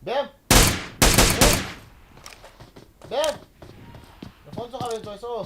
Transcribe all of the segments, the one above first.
Beb! Beb! Beb! Nafonso ka rin to, iso.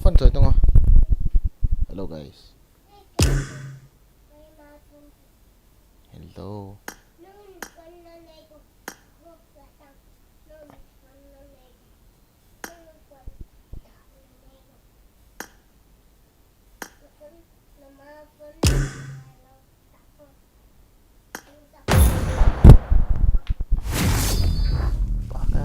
Nafonso, ito nga. Hello guys. Hello. Baka.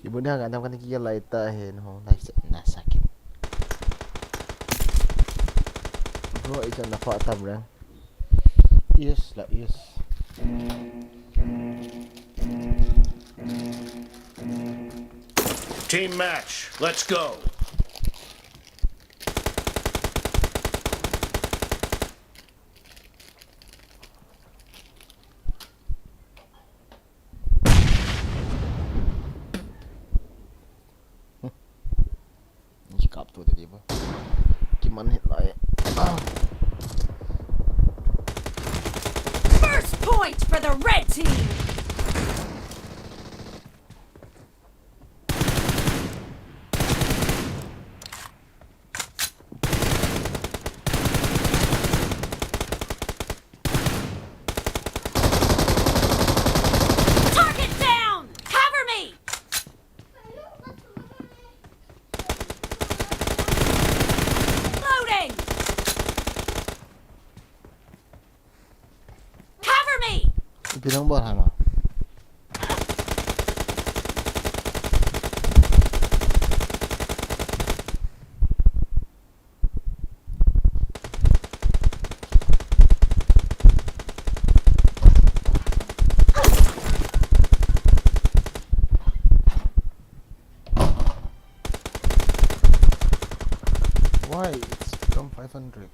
Ibu dah nggak tahu kan kita laita hen ho nah sakit. Bro itu nampak tam dah. Yes lah yes. Team match, let's go. Sikap tu tadi apa? Gimana hit lah ya? First point for the red team. Target down. Cover me. Loading. Cover me. Bilang bola hana. Why? From 500.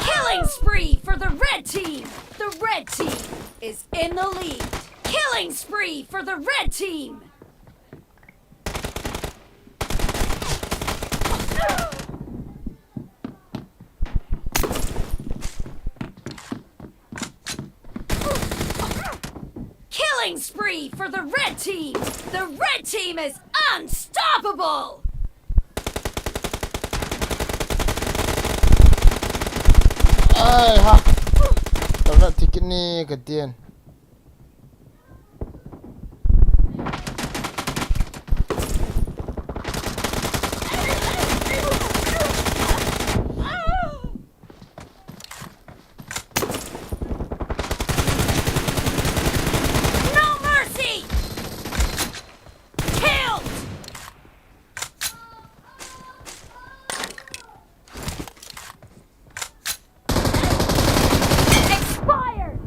Killing spree for the red team! The red team is in the lead! Killing spree for the red team! Killing spree for the red team! The red team is unstoppable! Ai ha. Tao nak tiket ni ke Tian. No mercy! Killed! Expired!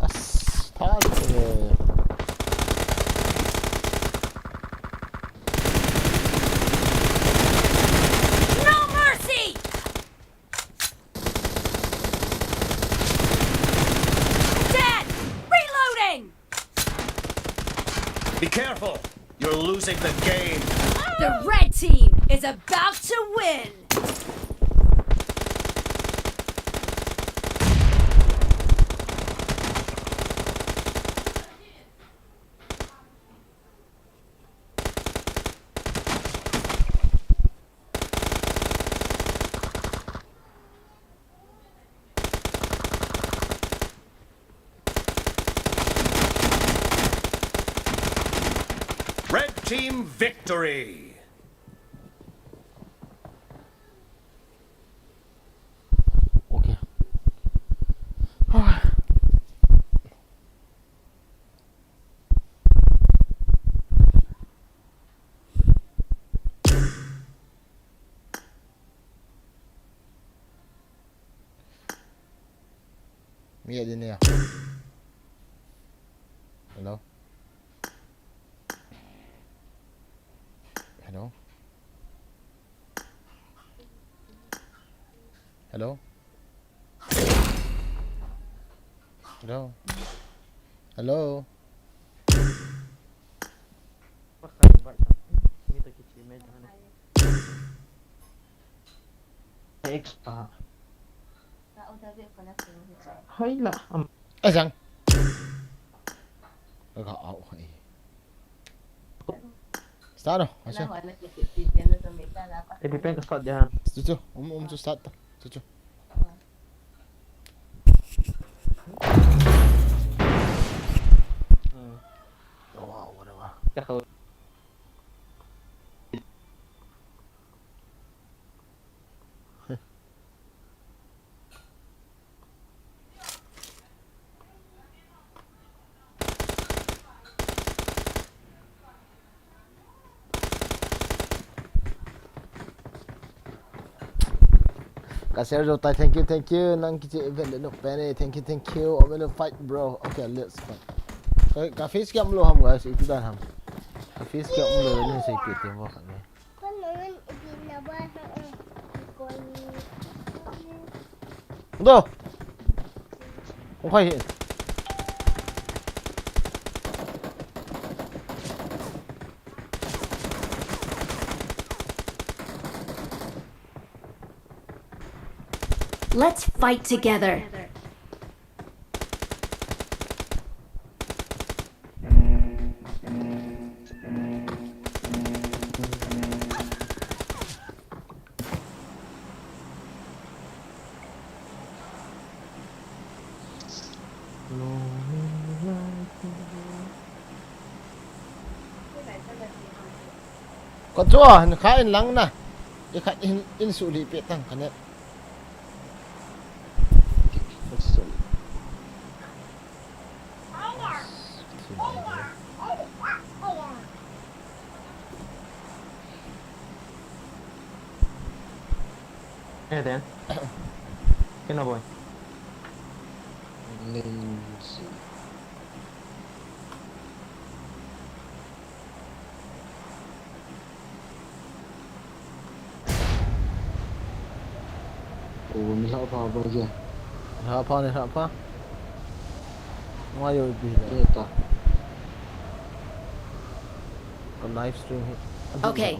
Astaga. No mercy! Dead! Reloading! Be careful. You're losing the game. The red team is about to win! Red team victory. Okay. Mia din niya. Hello? Hello? Hello? Hello? Hello? Expa. Hay là Ai rằng? Gạo hay. Start rồi, sao? depende ka start diyan. Cucu, to start to. Cucu. Wow, what a Kakao. Kasih Joe, thank you. Nang kita event nak penny, thank you. I'm gonna fight, bro. Okay, let's fight. Kafe sikit mulu ham guys, itu dah ham. Kafe sikit mulu ni saya ikut tembak kat ni. Tuh. Okay. Let's fight together. có chua khá in lắng nè cái khách in xử lý biết tăng cái này Dan. Kenapa boy? Lensi. Oh, ni apa je? apa nih apa mau yo bi Kereta. còn livestream Okay.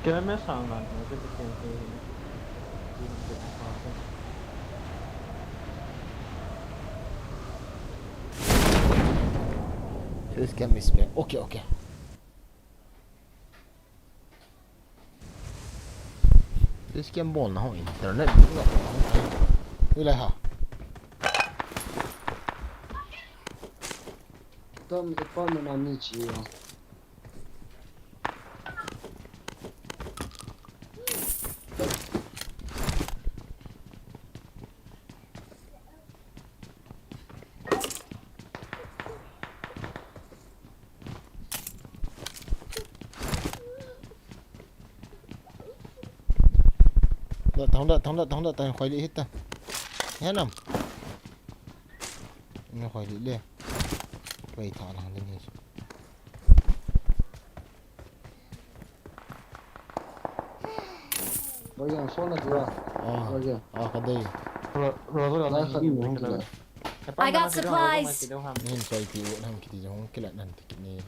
Kaya may sangan. Kasi kasi This game is bad. Okay. This game bon nó internet đúng rồi. Như này hả? Tam ipan mo namin siya. Thắng đợi tay khoái đi hết ta. Hết nằm. Nó khoái đi lên. Quay thả thằng lên như Bây giờ số là gì à? Bây giờ. cái đây. Rosa Nói khẩn muốn gì là? I got supplies. Nên xoay thì uống ham cái gì giống cái lợn nằn thì cái này.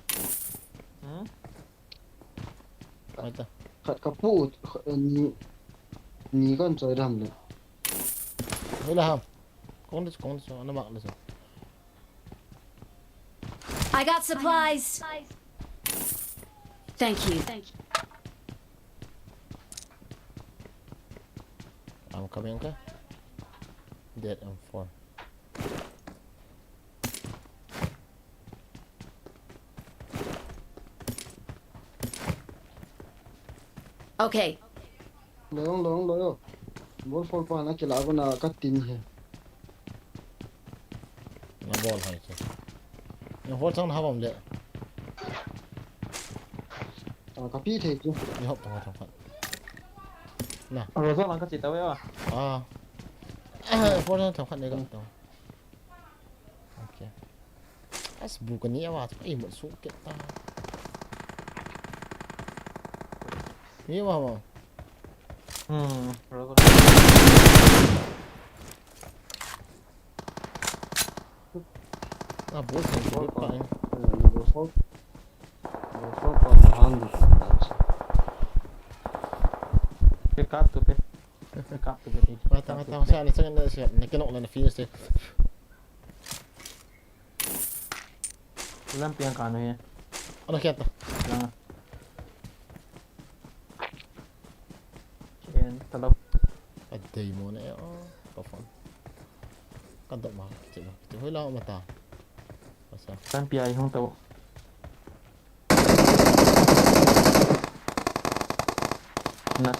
Ai ta? Khẩn kapu ni con chơi đầm đấy. Đây là ham. Con nó nó mặc là sao? I got supplies. Thank you. I'm coming, okay? Dead, I'm 4. Okay. Lo. Bol fall pa na kailangan na katin niya. Nó ball hay chứ. Nó hốt xong nó hấp ẩm lệ. Kapi thế chứ. Nó hấp thằng phận. Nè. Rosa lang kasi tayo ah. Hốt xong thằng phận này gặp tao. Ok. As bukan ni awak. Một số kiện ta. Ni awak mau. Rosa. Bố xong thì biết bạn. Bol fall pa na hand. Pick up to pick. Vänta, så här ni kan hålla den finns det. Lamp yang kanan ya. Ano kaya ta? Lang. Yan, talaw. Aday mo na pa fan. Kanto ma. Chứ hơi lo mà ta. Sao? Lamp ay hong tawo. Nas.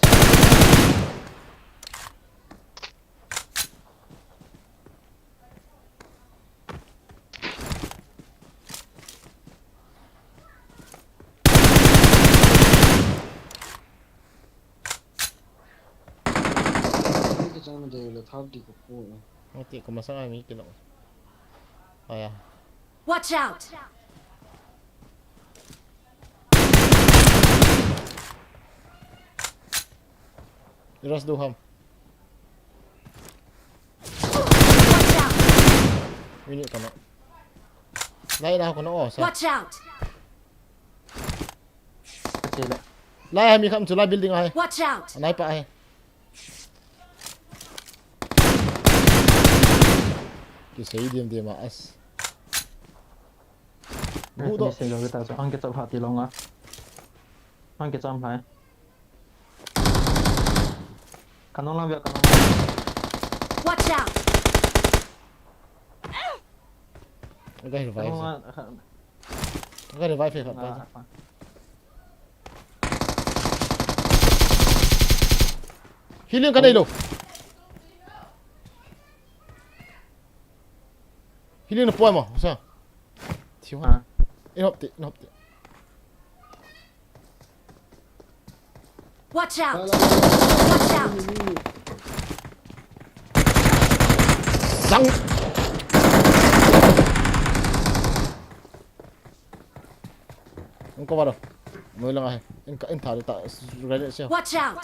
Cái trang này là tháp đi của cô. Không tiện có mà sao ai mấy cái lỗ. À. Watch out. Ras do ham. Watch out. Ini kan. Lai dah kono sao? Watch out. Kecil. Lai mi kham chu lai building ai. Watch out. Nai pa ai. Ki sei diam mà as. Bố đó. Sẽ rồi ta cho ăn cái tập hạt thì long á. Ăn cái trăm phải. Kanon lang biar kanon. Watch out. Cái revive. Kanon. Cái revive phải phải. Healing cái này luôn. Healing nó bôi mà, sao? Thiếu hả? Inhop tí. Watch Lại, out! lại, Watch out! Răng. Không có vào đâu. Nuôi là ngay. Em thả đi tại cái đấy xem. Watch out!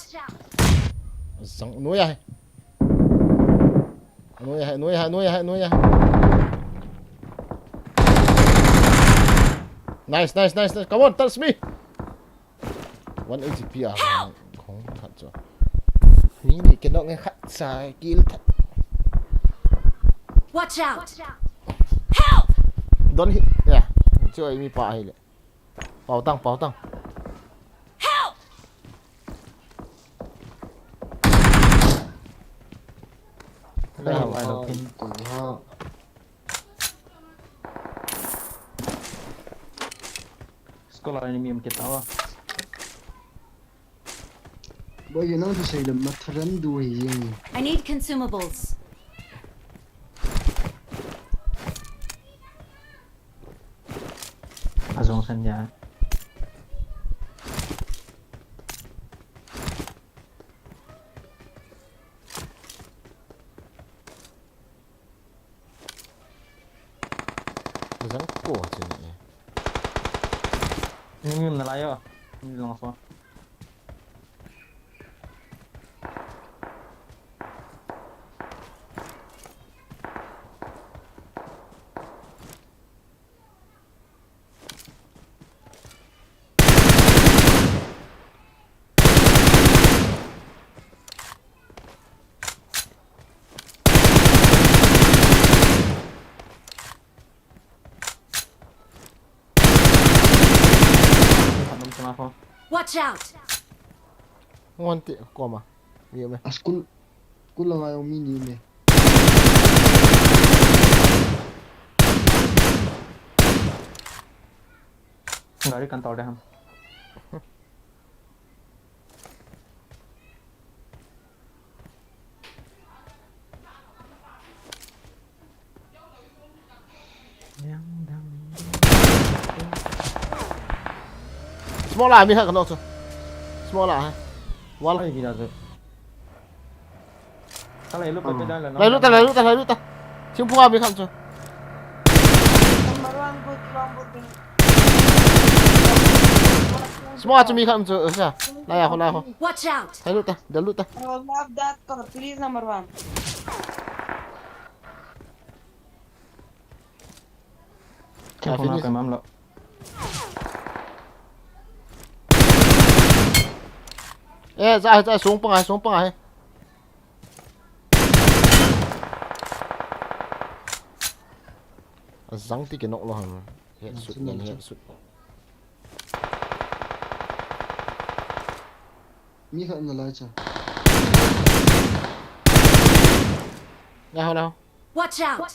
Răng nuôi à? Nuôi à? Nice. Come on, touch me. 1 HP à? Không thật rồi. Ní thì cái đó nghe khát xài kill thật. Watch out! Help! Don't hit. Yeah. Chưa ai mi pa hay lệ. Bảo tăng. Help! Đây là ai đầu tiên. còn ha. Sekolah ini miem kita wah. Bây giờ nó thì xây làm mặt rắn đuôi gì. I need consumables. Azong sanya. Răng cổ chứ nhỉ. Ini miem nalayo. Ini langsung. Ako. Watch out! Ngon tiện qua mà. Nhiều mày. Askul lang ayaw mini me. Enggak di kantor deh. Small lại mi hả con đâu Small lại. One. Ay, gila tuh. Kalau lu pada jalan. Lấy lút ta. Chiếm phu mi không chưa. Small cho mi không chưa. Sao? Lại không. Watch out! Lấy lút ta. Để lút ta. I will love that car. Please, number one. Không finish. nào cái mắm lợ. Ê, ra xuống băng ai. Răng tí cái nọ lo hả? Hiện sụt. Mi khẩn là lại chả. Nào. Watch out!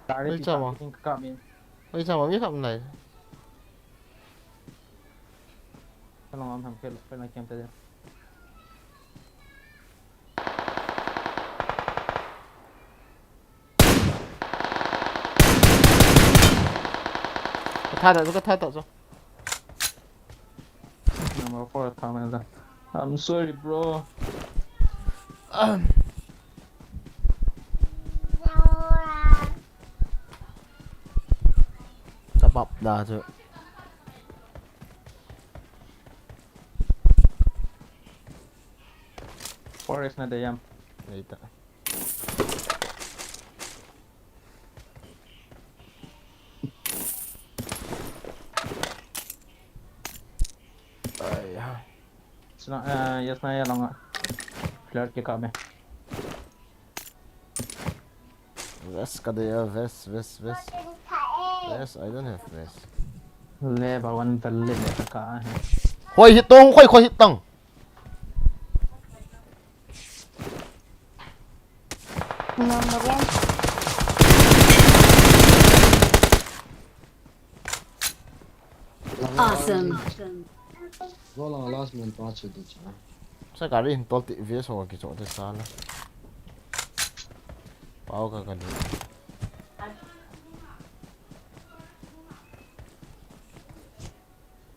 Tadi Bisa, kita Bang. bikin ke kami. Bây giờ mà biết không này. Tolong Om Ham ke lagi yang tadi. Cái thay tạo rồi. Number 4 comment. I'm sorry, bro. Đã bọc đà rồi. Forest na dayam. Đấy ta. Yes na ya lang. Clear ke kami. Vest cái đấy vest. Vest, I don't have vest. Le bawan verle ne ka. Khôi hit tông, khôi hit tông. Number one. Awesome. Vô là last man 5 chữ đi chứ. Sao cả đi tôi tự viết xong cái chỗ thế sao là bao cái đi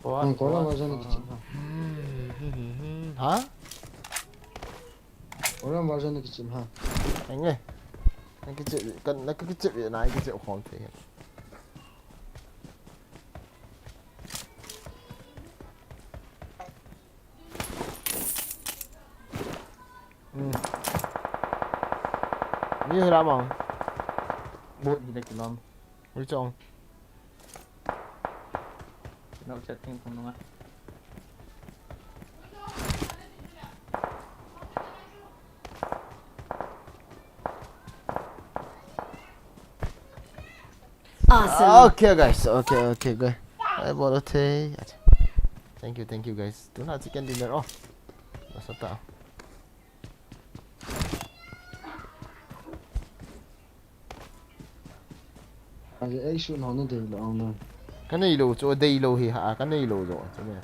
Có là version cái chứ. hả Có là version cái chứ ha. anh ơi cái chữ cần nó cái chữ này cái chữ không thể hiện như ra mà Buat di lagi lom. với chồng Nó sẽ thêm không đúng không? Awesome. okay guys okay good I bought a tea thank you guys tuna chicken dinner oh masa tao Cái ấy xuống nó thì là ông này. cái này lô chỗ đây lô thì hạ cái này lô rồi chứ mẹ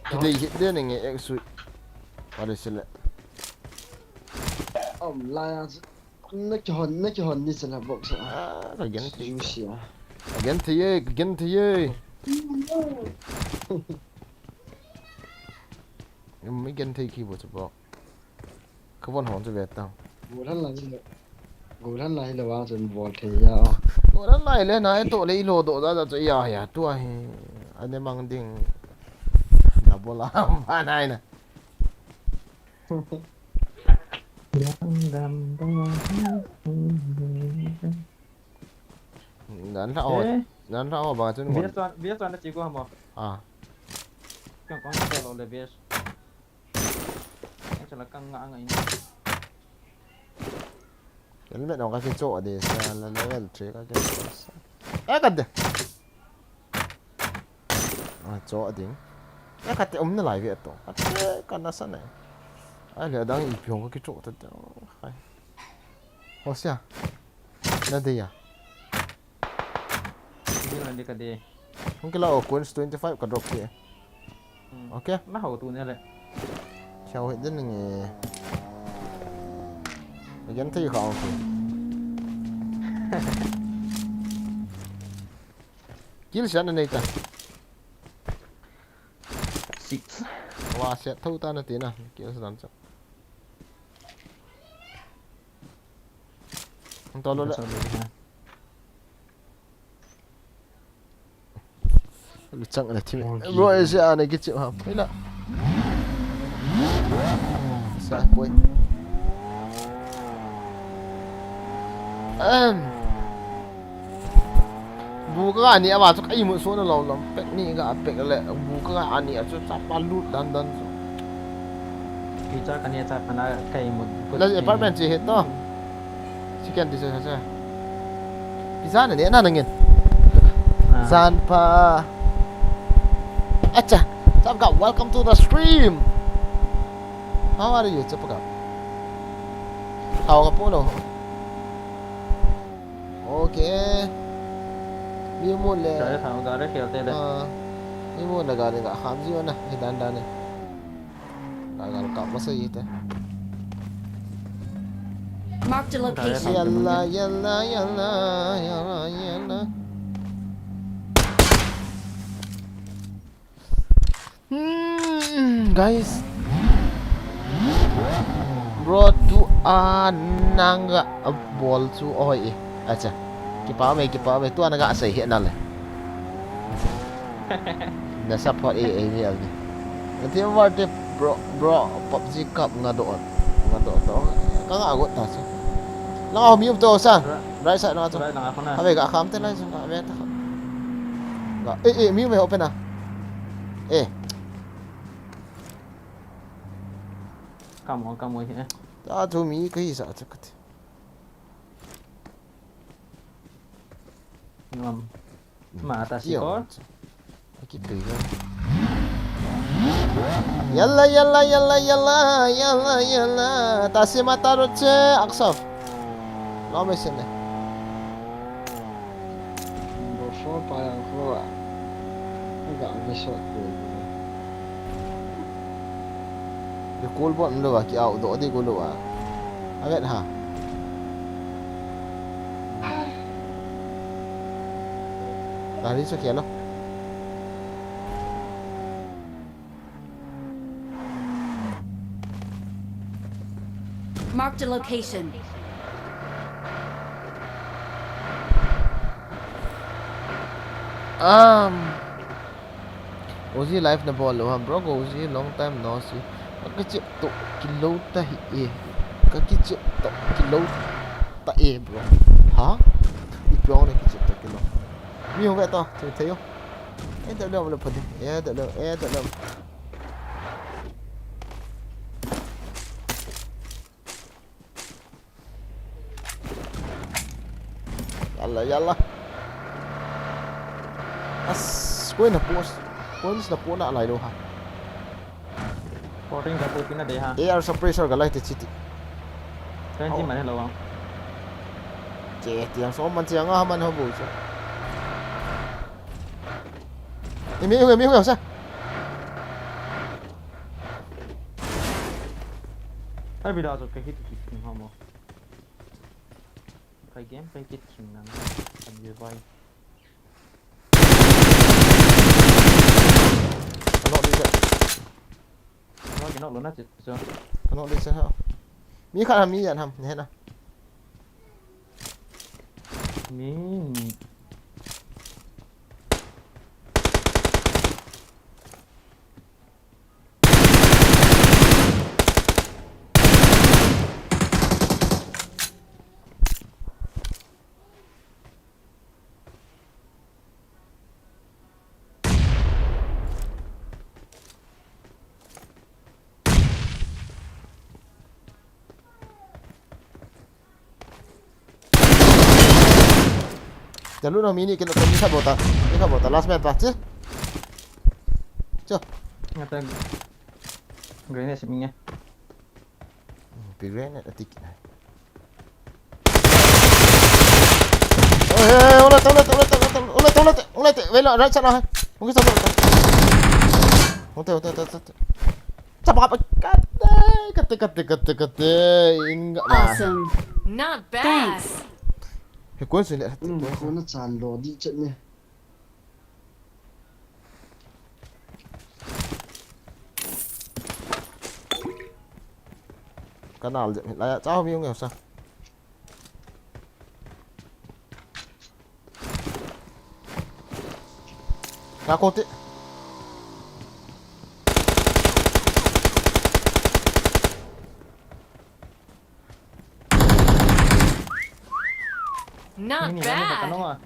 cái đây hiện đến này nghe suy vào đây xin lại Ông lại nó cái hòn như thế là bộ sao? cái gắn thì Juicy à? gắn thì ơi nhưng mấy gắn thì khi bộ chụp bộ không còn hòn cho về tao Ngủ thân lại là bao giờ bỏ thì à? ngồi đó lại lên này tổ lấy lô tổ ra cho ya tua anh em mang tiếng là bộ làm pha này nè ngắn rau bằng chân ngọn Biasa tuan nak cikgu hamba. à Kan kau nak kalau le biasa. Yang celaka ngak ini. cái mẹ nó cái chỗ để là level chế cái cần đấy à chỗ tiếng cái ống nó lại vậy tổ cái nó sẵn này ai là đang bị 병 cái chỗ thật hay ô xia nó đi à Dia nanti ke dia. không cái là cuốn 25 cái drop kia ok Nah hau tu ni le. theo hiện rất là nghề gắn thi không kill shot này ta Six. wow sẽ thâu ta nó tiến à kill shot chắc không to luôn đấy chẳng là team rồi sẽ này cái chịu hợp thế là sai quay bu cái anh ấy mà cho cái một số nó lâu lắm pek ni cái pek lại bu cái anh ấy cho sắp palut dan Kita kan ya tak pernah kayak mud. là apartment chỉ hết đó chicken đi chơi chơi pizza này nè ngin Zanpa acha Zapka welcome to the stream how are you Zapka how ka polo okay ni mo le Saya tahu gara khilte le. ni mo la ga ga kham ji na hidan dan ne ga ka masa yita Marked a location. yalla yalla yalla yalla yalla guys bro tu ananga ball chu oi acha kipa me tu anaga sai hiện nale na support a real ni nanti warte bro PUBG cup ngado to ka nga got ta so lang mi to sa right side na to Saya nak apa nak? habe ga kham te na so ga ve ta ga mi me open na Kamu ini. ta to mi cái sa cha kat Ngam. Ma atas sikor. cái từ đó Yalla yalla yalla yalla yalla yalla. Tasi mata roche aksaf. Lo mesin ne. Number 4 parang ko. Agak besok ko. Di cool bon lo ki au do di ko lo a. Avet ha. Tadi so kia lo. Marked a location. Uzi live na ball lo ha bro ko uzi long time no see. Kecil tu kilo ta hi kecil tu kilo ta bro. Ha? Ipong ni kecil tu kilo. Mi ho vet to, thấy không? Tak ada mana pun. Tak ada. Yalla. Quên là po na lại đâu ha. Boarding đã bụi pin đấy ha. Air suppressor cái lại thì chiti. Cái gì mà hello không? Chết tiếng số mình tiếng á mình không bùi chứ. Em hiểu sao? Ai bị đào rồi cái hit kịch không không? Cái game cái kịch kịch năng làm gì vậy? Nó đi rồi. Nó cái nó lớn nhất chưa? Nó đi sẽ hả? Mi khá là mi nhận hầm, thế nào? Mi Jangan lupa mini kita bisa botak last match chứ? Chưa? người ta người này xem nghe. Bị grenade ở tiki này. Oleh, về lại right side nào hay? Mungkin satu. Hotel. Cepat kate. Enggak lah. Awesome. Not bad. Thanks. Quên rồi lại. Ko na chan lo di chat ni. Cái nào lại cháu không hiểu sao? Cá cốt ấy. Not Ini mana bad. kan apa?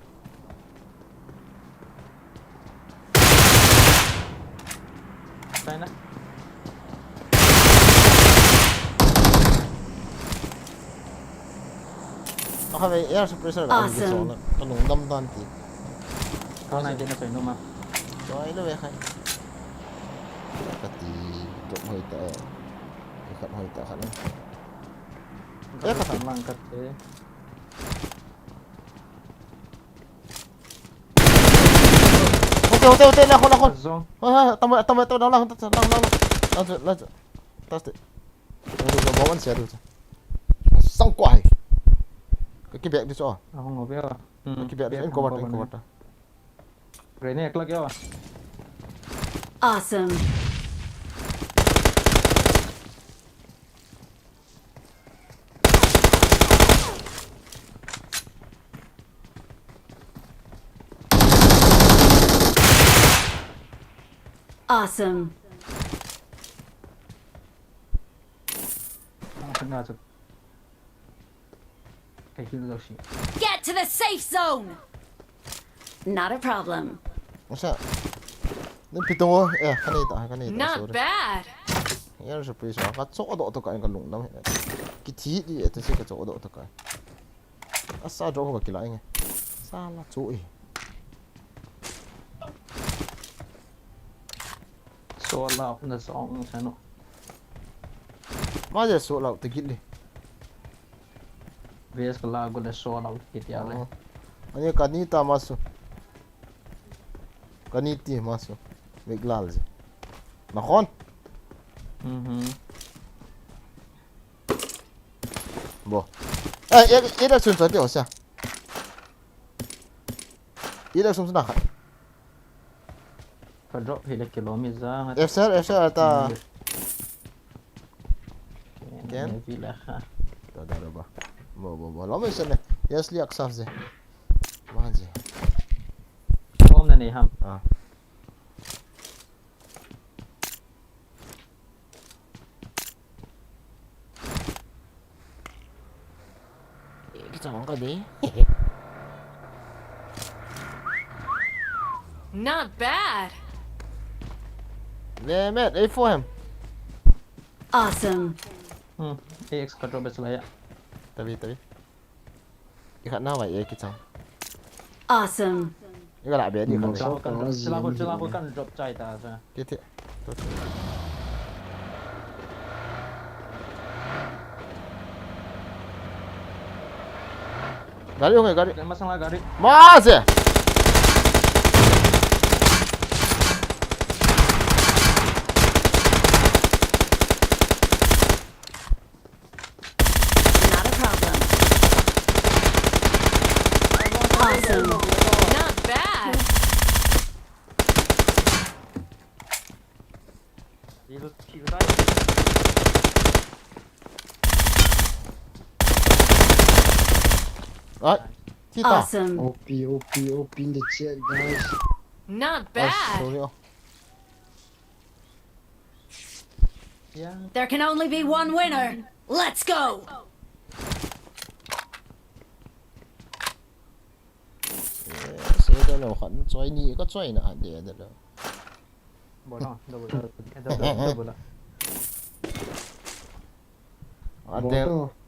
Sana. Nó hay về air suppressor là cái chỗ nó nổ đâm toàn thì. Kau naik dia nak saya nama. Rồi nó về hay. Cái tí trộm hơi tệ. Cái hơi tệ khả năng. Kau tak mangkat deh. Hotel là con. Zong. Tao đó là tao tự nó bó bắn xe được xong quải cái bẹt đi cho Aku ngopi apa? cái bẹt anh có mặt Grenade kelak ya. Awesome. Awesome. Tengah tu. Kayak gitu dah sih. Get to the safe zone. Not a problem. sao nên pitong ơi cái này ta Not bad. air suppressor cái chỗ độ tôi cái lủng lắm cái thí đi tôi sẽ cái chỗ độ tôi cái sao chỗ không cái lại nghe sao là chỗ Så la på det sång sen då. Mà giờ số lậu tự kít đi. Vi ska laga det så la kit jälle. Anh kanita masuk. Kaniti masuk. Miglal sih. Nakon? Bo. Ida sun tadi osya. Ida sun sudah. För drop hela kilometer. FSR ta. Kan? Vi lägger. Dah ba. Bo. Lama sen. Yes liak saf sih. Mana sih? Om den är ham. Ah. Kita angkat deh. Not bad. Mehmet, I får hem. Awesome. EX ska droppa så här. Tapi. Ikat nawa ya kita. Awesome. Ikat lah biar dia kan. Selalu kan drop cai ta så. Kita. Gari hoga gari. Den masang lagari. Mas! Not a problem. Awesome. Not bad. Kill där. Ah, kita. Awesome. OP in the chat, guys. Not Ah, bad. sorry. Ja. There can only be one winner. Let's go. Sẽ cho nó khẩn chơi nhị có chơi nữa để được rồi. Bo no, double.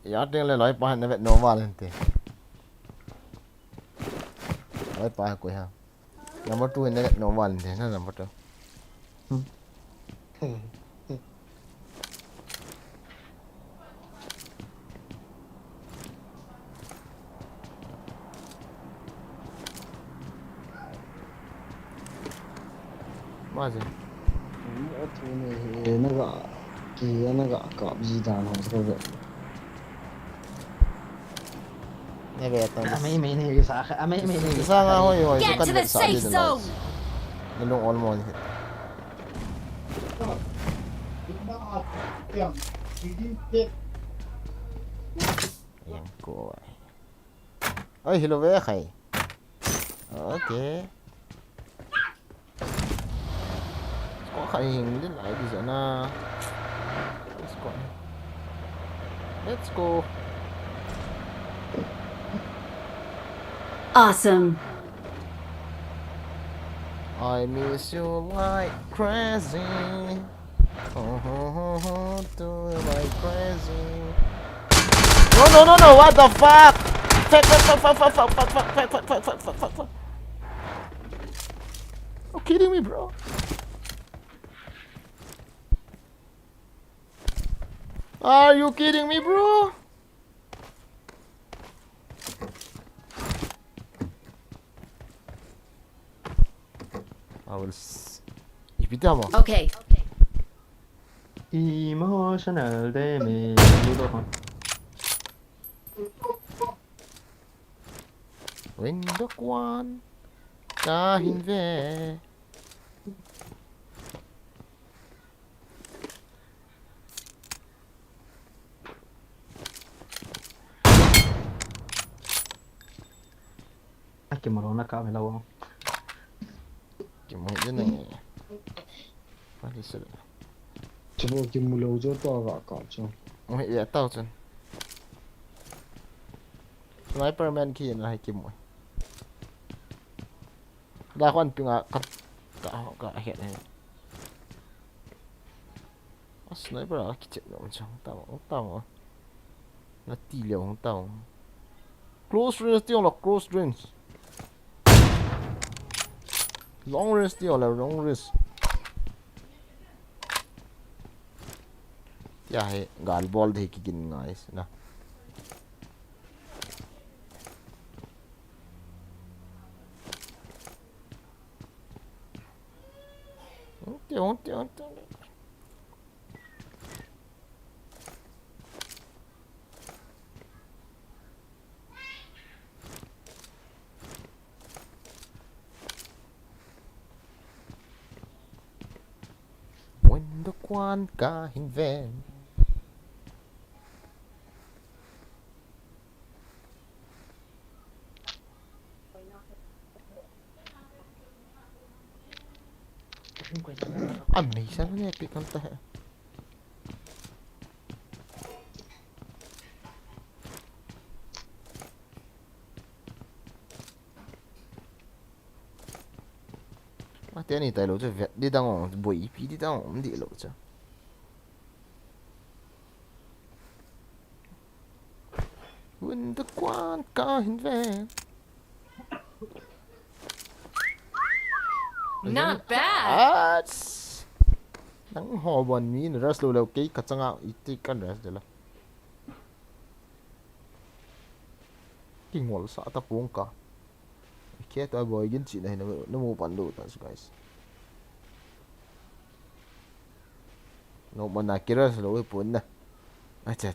Jag tänkte lägga på henne vet normal inte. Lägga på här här. Number 2 ini vet normal inte, nah number 2. Macam. Nó gạ kia nó gạ cọp gì đàn không sao vậy? Ni vet om. Ami ni sa. Ami ni. Isa nga ho yun. Get to the safe zone. Nilong all mo hit. Yan ko ay. Ay, hello ve khay. Okay. Có khả hình đến lại bây giờ na. Let's go. Awesome. I miss you like crazy. Do like crazy. No, what the fuck? Fuck. You're kidding me, bro. Are you kidding me, bro? Evitamos. Okay. Emotional damage. Window one. Kahin ve. Aki marona ka melawa. Mo din eh. Pati sila. Chabo kim mulo jo to gạ cọp cho. Mo ya tao chân. Sniper man ki na hay kim mo. Da kwan pinga ka hiện này. Sniper à ki chết nó chẳng tao. Nó tỷ liều không tao. Close range tiêu là close range. Long range tiêu là long range. ya he gal ball de ki gin ngais na Onte. When the quan ca hình ven Amazing na epic ang tahe. Mati ani tayo lo cho vet đi đang buổi pi đi đang đi lo cho. When the quan ca hình ven. Not bad. Nang ho bon mi na ras lo lo ke ka changa iti kan ras de la. Kingol sa ta pung ka. Ke ta boy gin chi na no mo pan do ta guys. No man na kira sa lo pun na. Acha.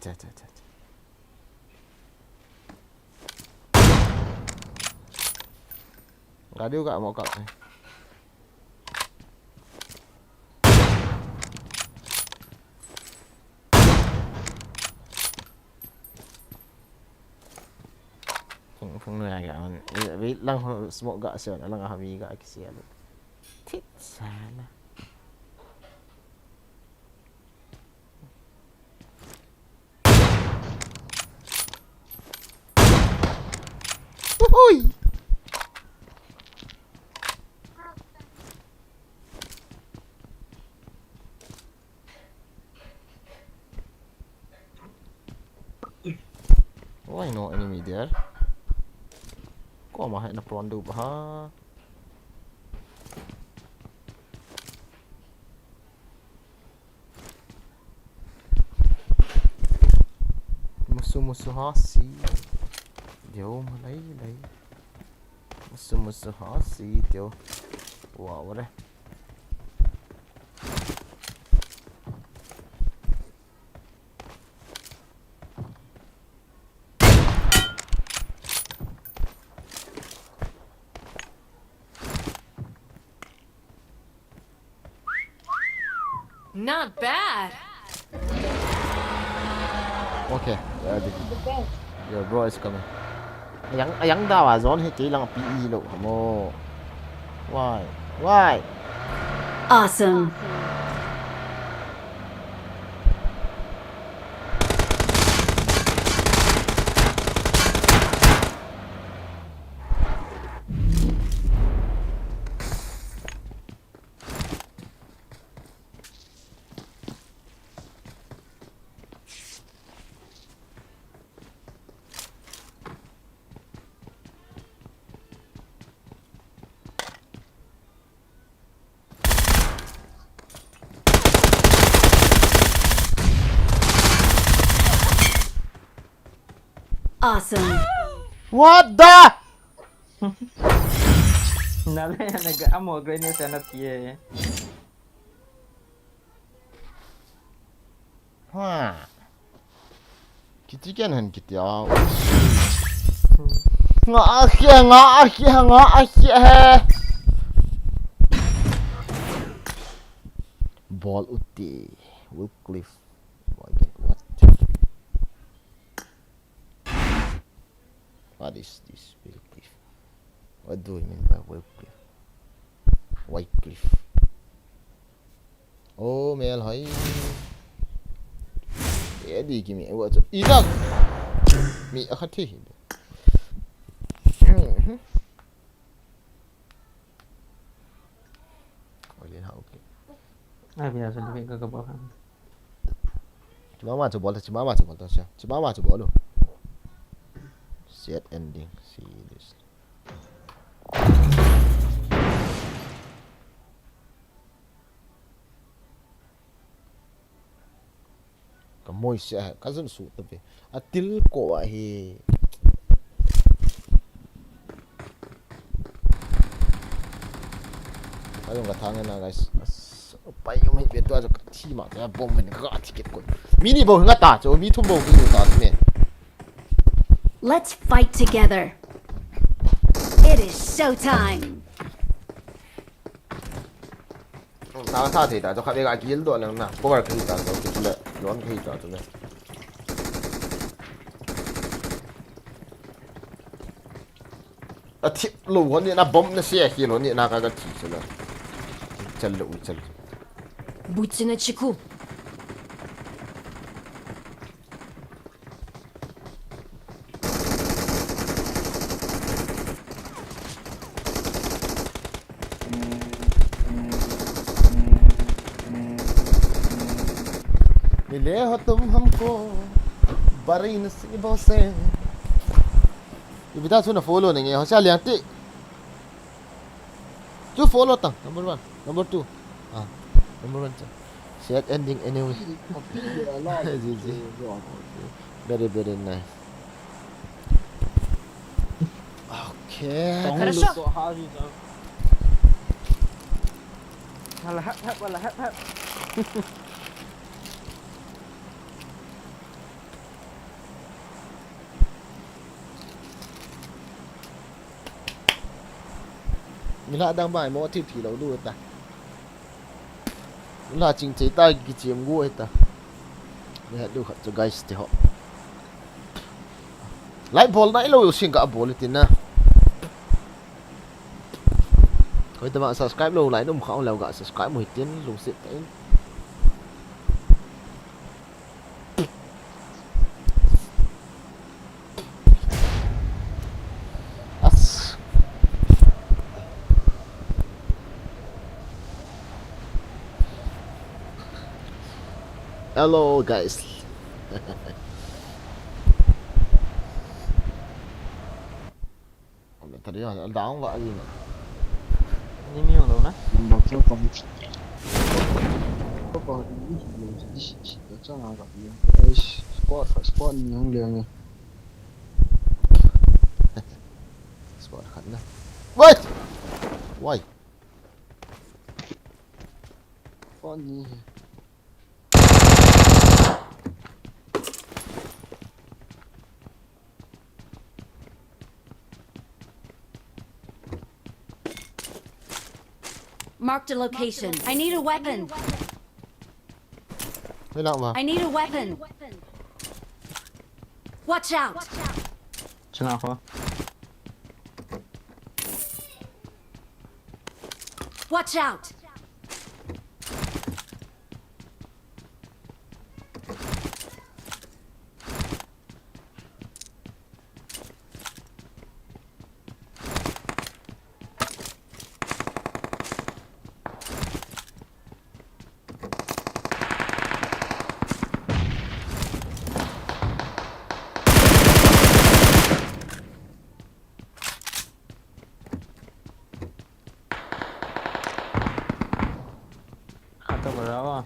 Radio gak mau kat ni. Phung này gak man. Vì lang smoke gak sel, lang hami gak kisian. Tit sana. Ui. Why no enemy there? Kok mah nak peron tu bah? Musuh-musuh hasi. Jauh malai. Musuh-musuh hasi jauh. Wow dah. Not bad. Okay, your bro is coming. Ayang daw zone hết chỉ lang PE lo mo. Why? Awesome. Awesome. What the? Nala nag-amo ganyan sa natie. Kitikan kita. Ngak. Ball uti. Wycliffe. What is this Wycliffe? What do you mean by Wycliffe? Wycliffe. Oh, mel hai. Eddie give me what? Idak. Mi akhati. Olin ha okay. Ai biasa lebih ke bawah. Cuma maju bola sih. Cuma maju bola. Set ending. See this. ka moi se ka zun su ta be atil ko wa hi ayong ka thang na guys pai yung hi be to a thi ma ta bom men ka ticket ko mini bo nga ta cho mi thum bo ki ta me Let's fight together. It is showtime. ta ta the da cho kha be ga gil do lang na cover ki ta to ki le lon ki ta to me a thi lo won ni na bom na se hi lo ni na ka ga thi chela chal lo chal Будьте начеку. मिले हो तुम हमको बड़ी नसीबों से ये बिता सुना follow नहीं है होशियार लियांती जो फॉलो था नंबर 1 नंबर 2 हाँ number 1 set ending anyway ji ji very very nice okay Хорошо. Wala hap wala hap. Mila đang bài mỗi thì lâu đuôi ta là chính chế ta cái chiếm ngôi ta để được cho guys thì họ lại ball nãy lâu xin cả ball thì na coi ta bạn subscribe lâu lại đúng không lâu cả subscribe một tiếng dùng sẽ tới hello guys tadi ada daun nggak ini Ini mio đâu nè. 막혀 봐. 봐봐. 이 있잖아. 아이씨. 스쿼트 형량이. spot khẩn này wait why 뻔히. Marked a location. I need a weapon. mấy nào mà I need a weapon. Watch out. Trên nào hả? Watch out. Khata berapa?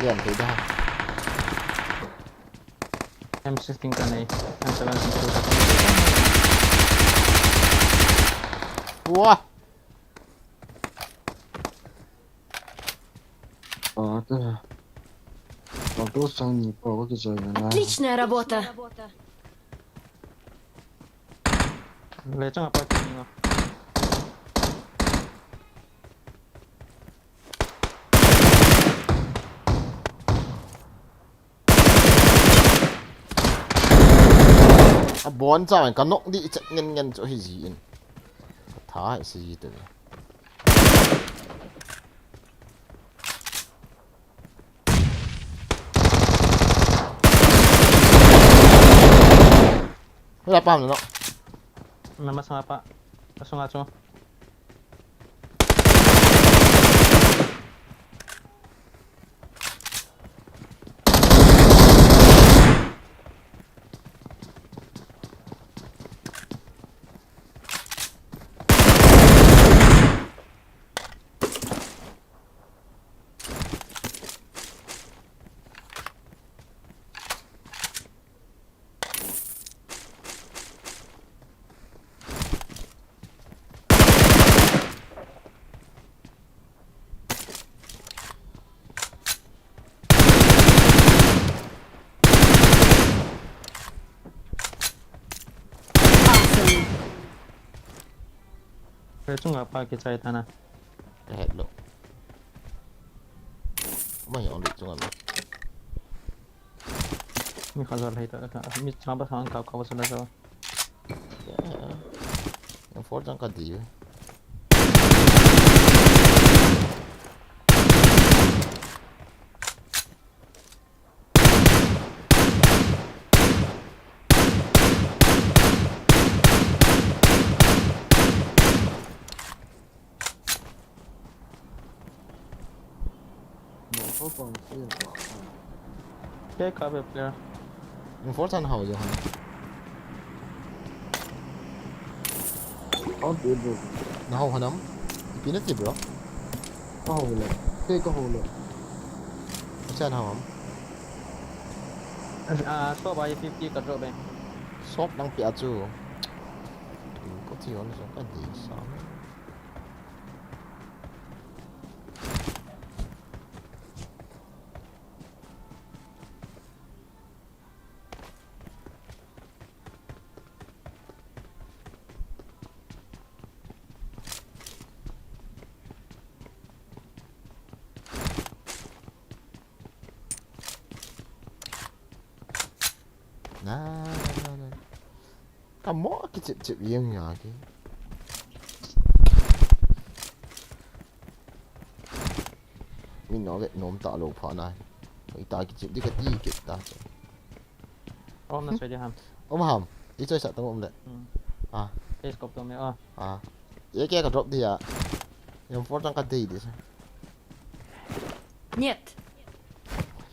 liền thấy ra M16 ka na eh. M17 ka. wow 아, 그래. 또 상이 거기 저기나. Отличная работа. Lecang apa ini? à bón sao anh can nóc đi chạy nhân nhân chỗ hay gì thả hay gì từ nó pam rồi nó Nama sama apa? Langsung aja. Kaya apa kita tanah. Head lo. Mà nhỏ lụt chung rồi. Mi khazar hai ta. Mi chamba khang kau sudah jauh. Yang Ford chẳng cần gì. Một còn xuyên. Kaya kabe player. Yang Ford chẳng hậu rồi hả? Có tiền rồi. Nó hậu hả nắm? Pin gì bro? Có hồ lệ. Cái có hồ lệ. Chẳng hậu hả? So by 50 kat robe. Shop đang bị chú. Có gì nó chẳng cần gì sao? Nah. Kamu kecip-cip yang lagi. Mình nói cái nôm tạ lục phá này. Người ta kecip đi cái gì kịp ta. Om na swede ham. Ôm hàm, đi chơi sợ tao ôm lại. À, Face kop to me. à. Vậy cái drop đi à. Yang Ford đang cái gì đi sao? Нет.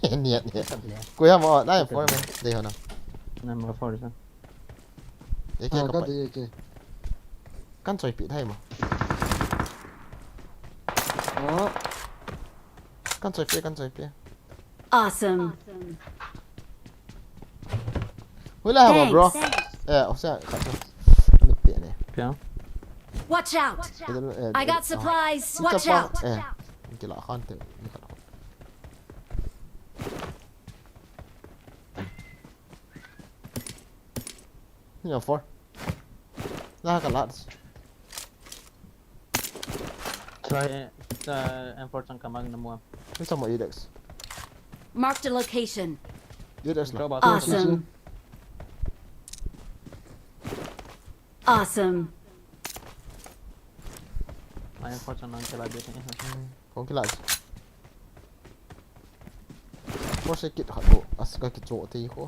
Nhiệt nhiệt. Quay hàm ở đây Ford mình. Đây hả nào? Number 4 sa. Vậy cái À, cái cái gì kì. căn trời bị thay mà. Đó. Căn trời phía. Awesome. Với lại hả bro? Thanks. Sao khát rồi. Mình tiện này. Pia. Watch out. I got supplies. Watch out. Cái lọ khăn tự. Như Ford. Ra cả lát. Try M4 sang kamag na mo. Cái sao mà Edex? Marked a location. Edex là. Robot. Awesome. Awesome. M4 sang nang kila bit ni. Không cái lát. Ford sẽ kịp hạt bộ. Cái chỗ thì khó.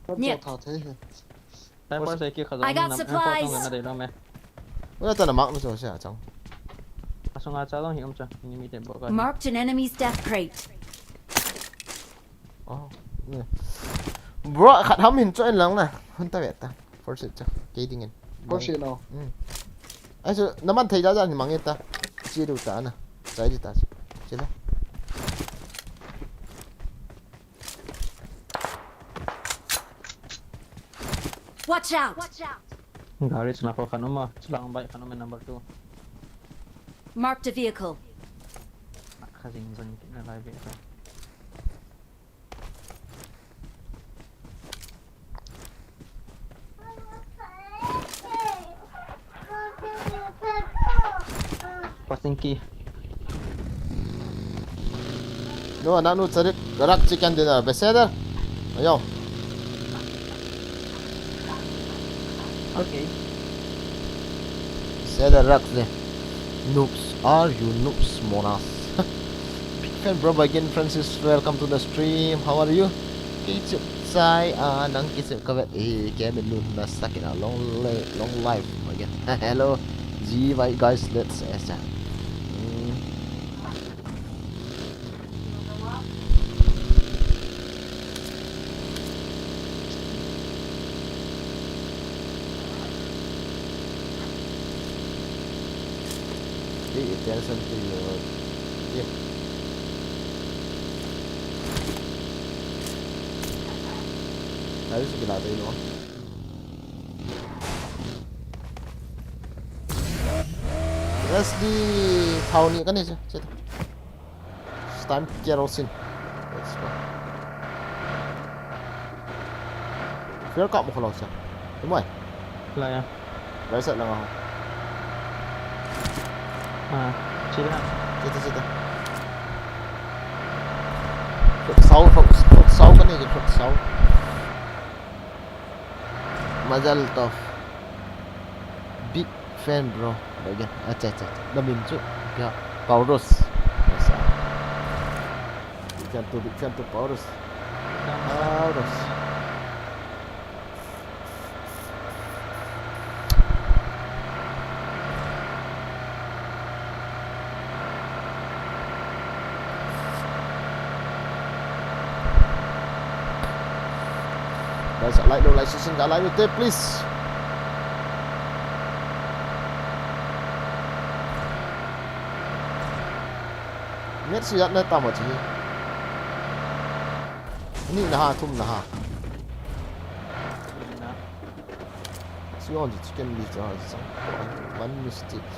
Rất Nhiệt. thả thế. M4 sa ki khazar. I got M4 supplies. tong na dei lo me. Bây giờ là mạng nó rồi sẽ chẳng. Aso nga cha long hi umcha. Ni mi te bo ka. Marked an enemy's death crate. Oh. Bro, khát hắm hình cho anh lắm nè. Hơn ta vậy ta. Ford sẽ chắc. Cái đi nghe. Có chuyện nào? Ai sợ nó mang thấy ra thì mang hết ta. Chia được ta nè. Trái đi ta. Chia ra. Watch out. Gari sna ko kanuma. Slang bay kanuma number 2. Marked a vehicle. Khazing zon na live ka. Pasingki. No, nanu tarik garak chicken dinner. Beseder. Ayo. Okay. Beseder rak deh. Noobs, are you noobs, monas? Big fan bro again, Francis. Welcome to the stream. How are you? Kitsup sai nang kitsup kavet game nun na stuck in a long life again. Hello, G guys. Let's pay attention to your game. Ayos yung ginatay no? Let's di thao ni kan isa. Sito. It's time kerosene. Let's go. Fear ka mo ko lang siya. Tumoy. La ya. Right side lang ako. Sila. Sita. Foot sau ka ni, foot sau. Mazal tof. Big fan bro. Bagian. Acha. Damin cu. Ya, Paulus. Biasa. Big fan tu Paulus. Guys, like season, like with please. Merci ya na tama chi. Ni na ha tum na ha. Sion ji chicken meat so. One mistake.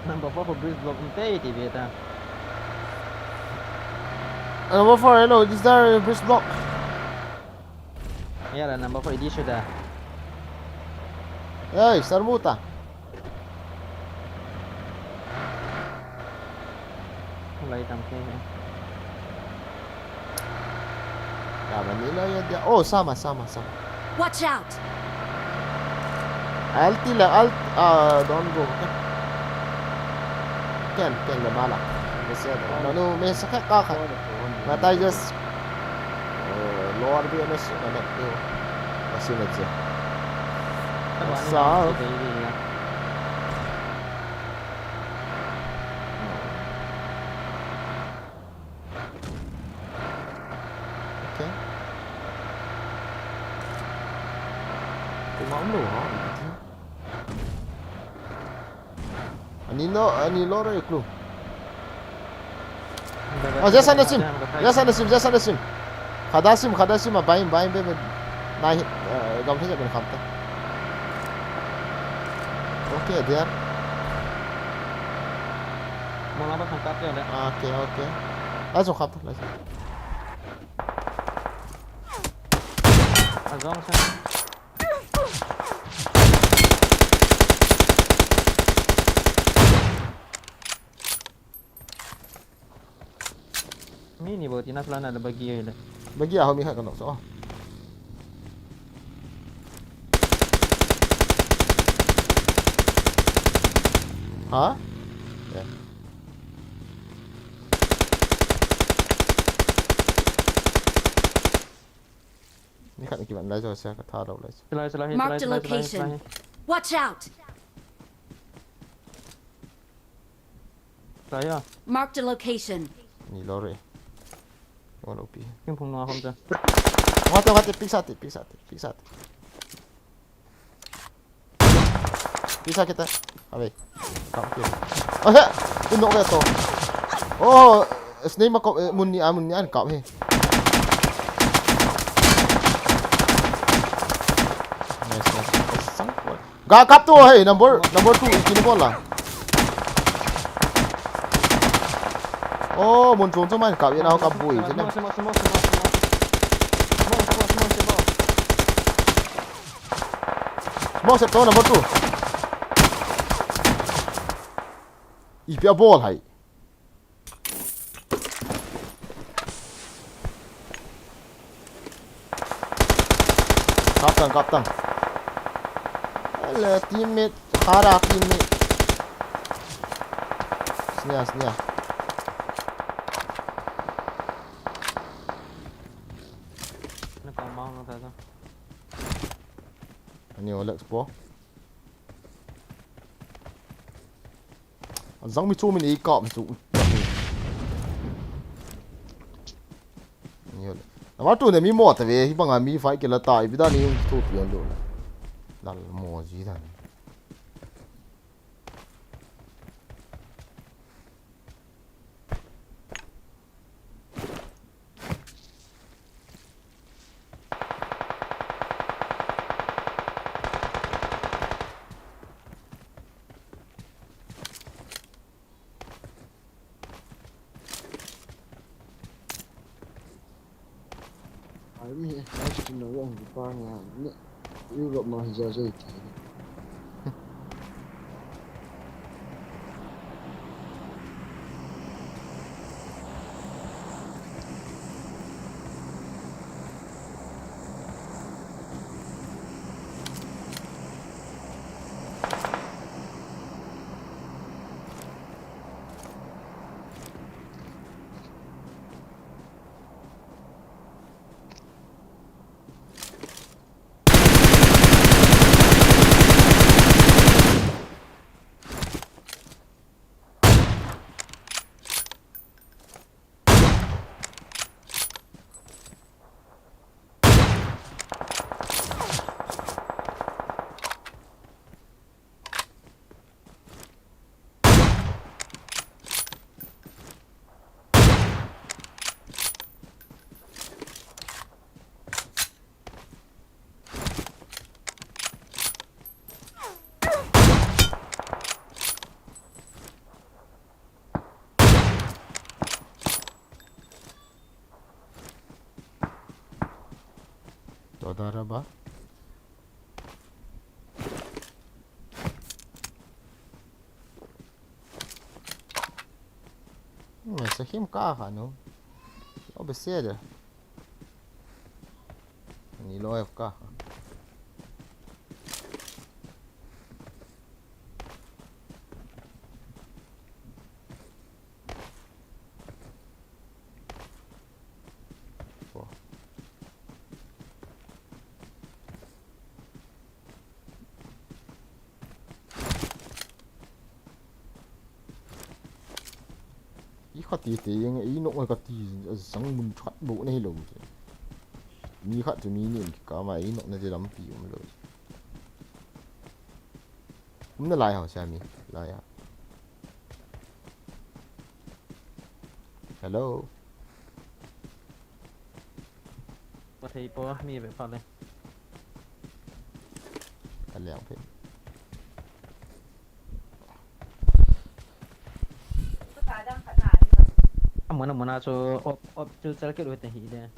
Number 4 for Bridge Block Tay thì biết à. Number 4, hello, is there a bridge block? Yeah, là number 4 đi sudah. Hey, Sarmuta. Mulai tangke. Ya, Manila ya dia. Oh, sama. Watch out! Don't go. Can le mala. No, may sakit ka. Matay just lower bi na siya na to. Masunod siya. Sa okay. Kumang lo ha. Ani loro iklu. Oh, just Nasim. Khadasim baim be nahi gam the jaben khamta. Okay, there. Mau apa angkat ya le. Okay. Langsung khamta. Azong sana. Mini buat ina selana ada bagi ya le. Bagi aku mihak kan so. Ha? Yeah. Ni kan kiban lai jo sia ka tha đâu lai. Marked a location. Watch out! Saya. Marked a location. Ni lori. One OP. Kim phung noa không chưa? Wate pisat. Pisat kita. Abe. Kam kiri. Oh ya, ini nak to. Oh, snake makop mun ni an kap he. Nice. Gak kap tu hey, number 2 ikini bola. Oh, mun chung man kap yang kap bui je ni. Semua set tu number 2. Ih, biar ball hai. Kaptan. Alah, teammate. Harap teammate. Sini. Nak mau nak tak? Ini Alex po. Zang mi chu min I kap chu. Ni. Nama tu ne mi mo ta ve hi banga mi fight ke la ta I bida ni tu pian lo. Dal mo ji dan. Ai mi, acho que não vamos para na Europe mais já jeito. תודה רבה. משחקים ככה, נו. לא בסדר. אני לא אוהב ככה. פה. ý khó tí tí ý nụ mà có tí sáng muốn thoát bộ này lâu chứ mi khó thì mi niệm cả mà ý nụ này chỉ lắm tí mà lâu cũng là lại hả cha mi lại hả hello ประเทศปัวมีแบบพอเลย กันแล้วเพื่อน เหมือนอาจจะอบจะเกิดอุบัติเหตุเนี่ย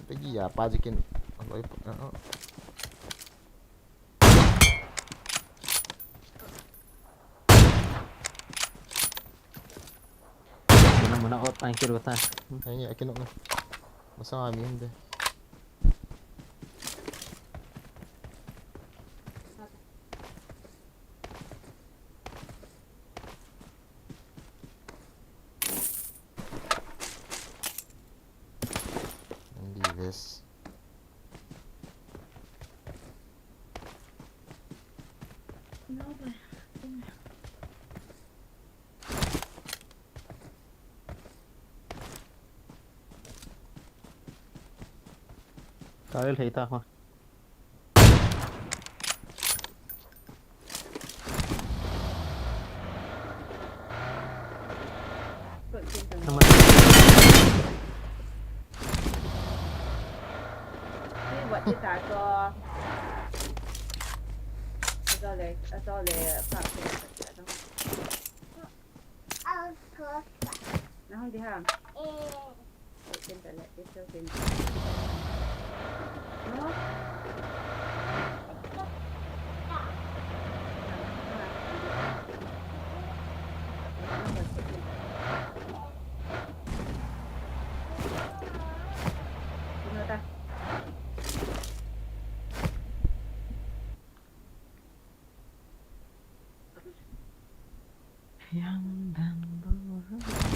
cái gì à 빠지긴 nóiเหมือนอบอันเกิดอุบัติเหตุ hay nhẹ cái nụ này mà sao ai miếng đây this Kalian hita ko. Naman. Cái vậtที่ตาก็เลยฝากเป็นต้องแล้วให้ที่ห้างเป็นแต่ละเป็นเนาะYang dan berhenti.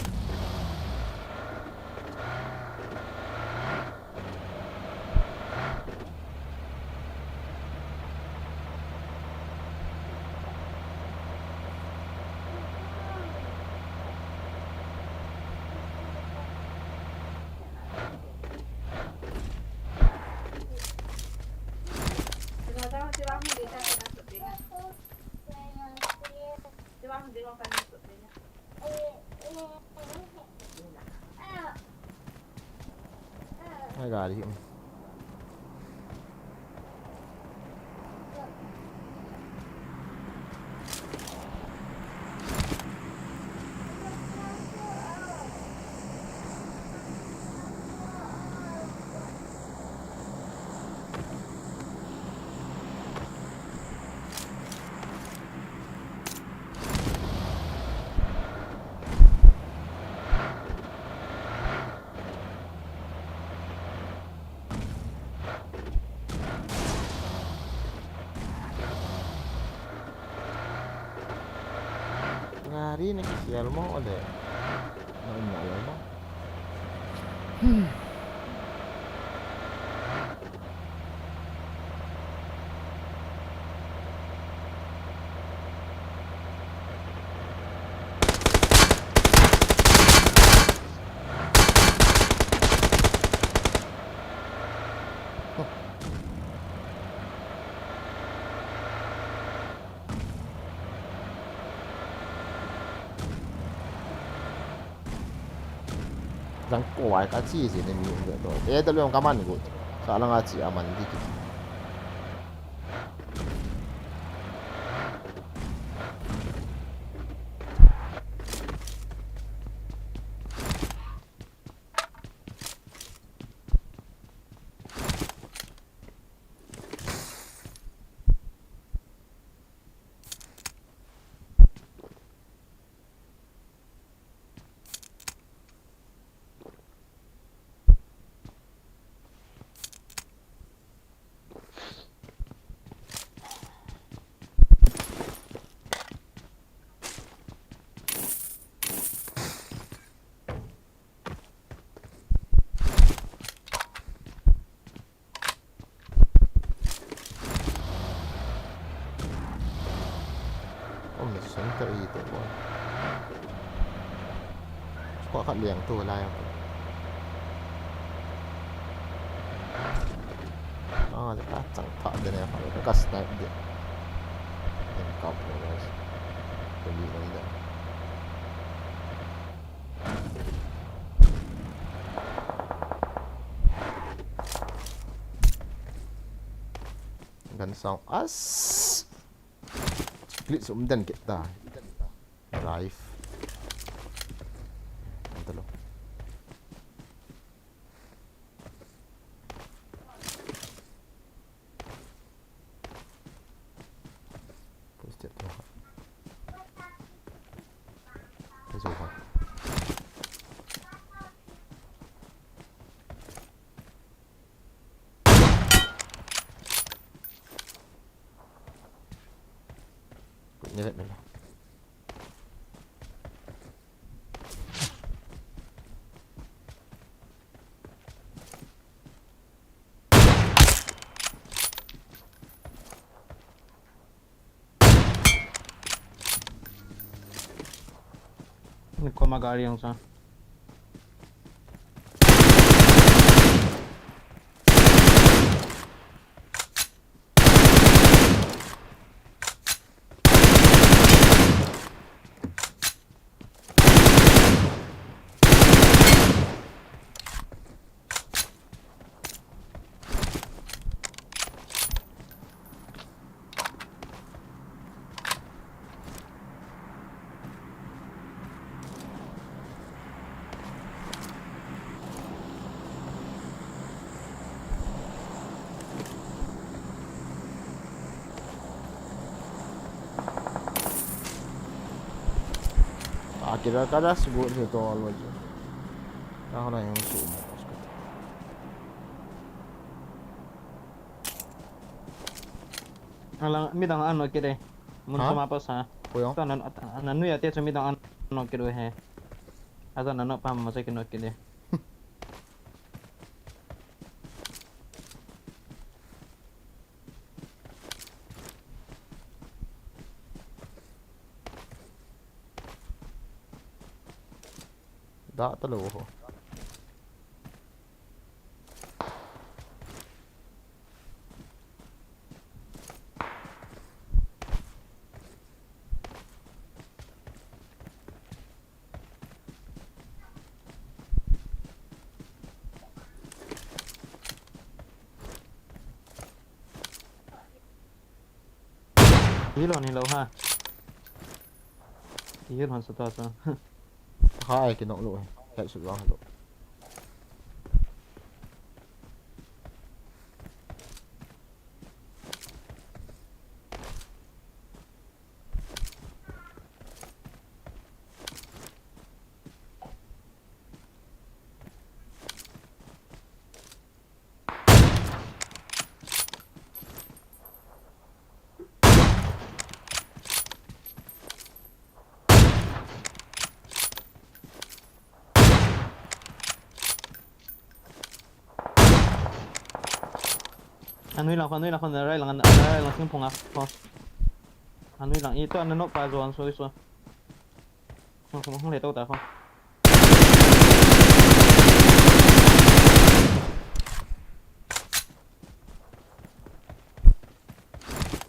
hai gà đi hiện ngari nih sial mau ada mau mau rằng quái cá chi gì nên nhiều người rồi để tao làm cảm ơn người sao là ngã chỉ à mình đi kì ตัวบอลขอขัดเลี้ยงตัวลายอ๋อจะก็จังถอดเดี๋ยวนะครับแล้วก็สไนป์เดี๋ยวเป็นกรอบเลยตัวนี้เลยเดี๋ยวกันสองอัสคลิกสมดันเก็บได้ไลฟ์อันตรายพูดเจ็บตัวครับไปสู่ครับนี่แหละนี่Ni koma gari yang sana. kira-kira sebut satu awal aja. Dah orang yang masuk. Alang midang ano kire. Mun Ha? sumapa sa. Koyong? To nanu ya tia midang ano kire he. Asa nanu pam masay kino kire. Dah terlalu ho. Hilon hilaw ha. Hilon sa taas ha. Hai kinok lu. Kayak sudah lu. Ano lang ray lang sing punga. Ano lang ito ano pa zo so so. Không để đâu ta không.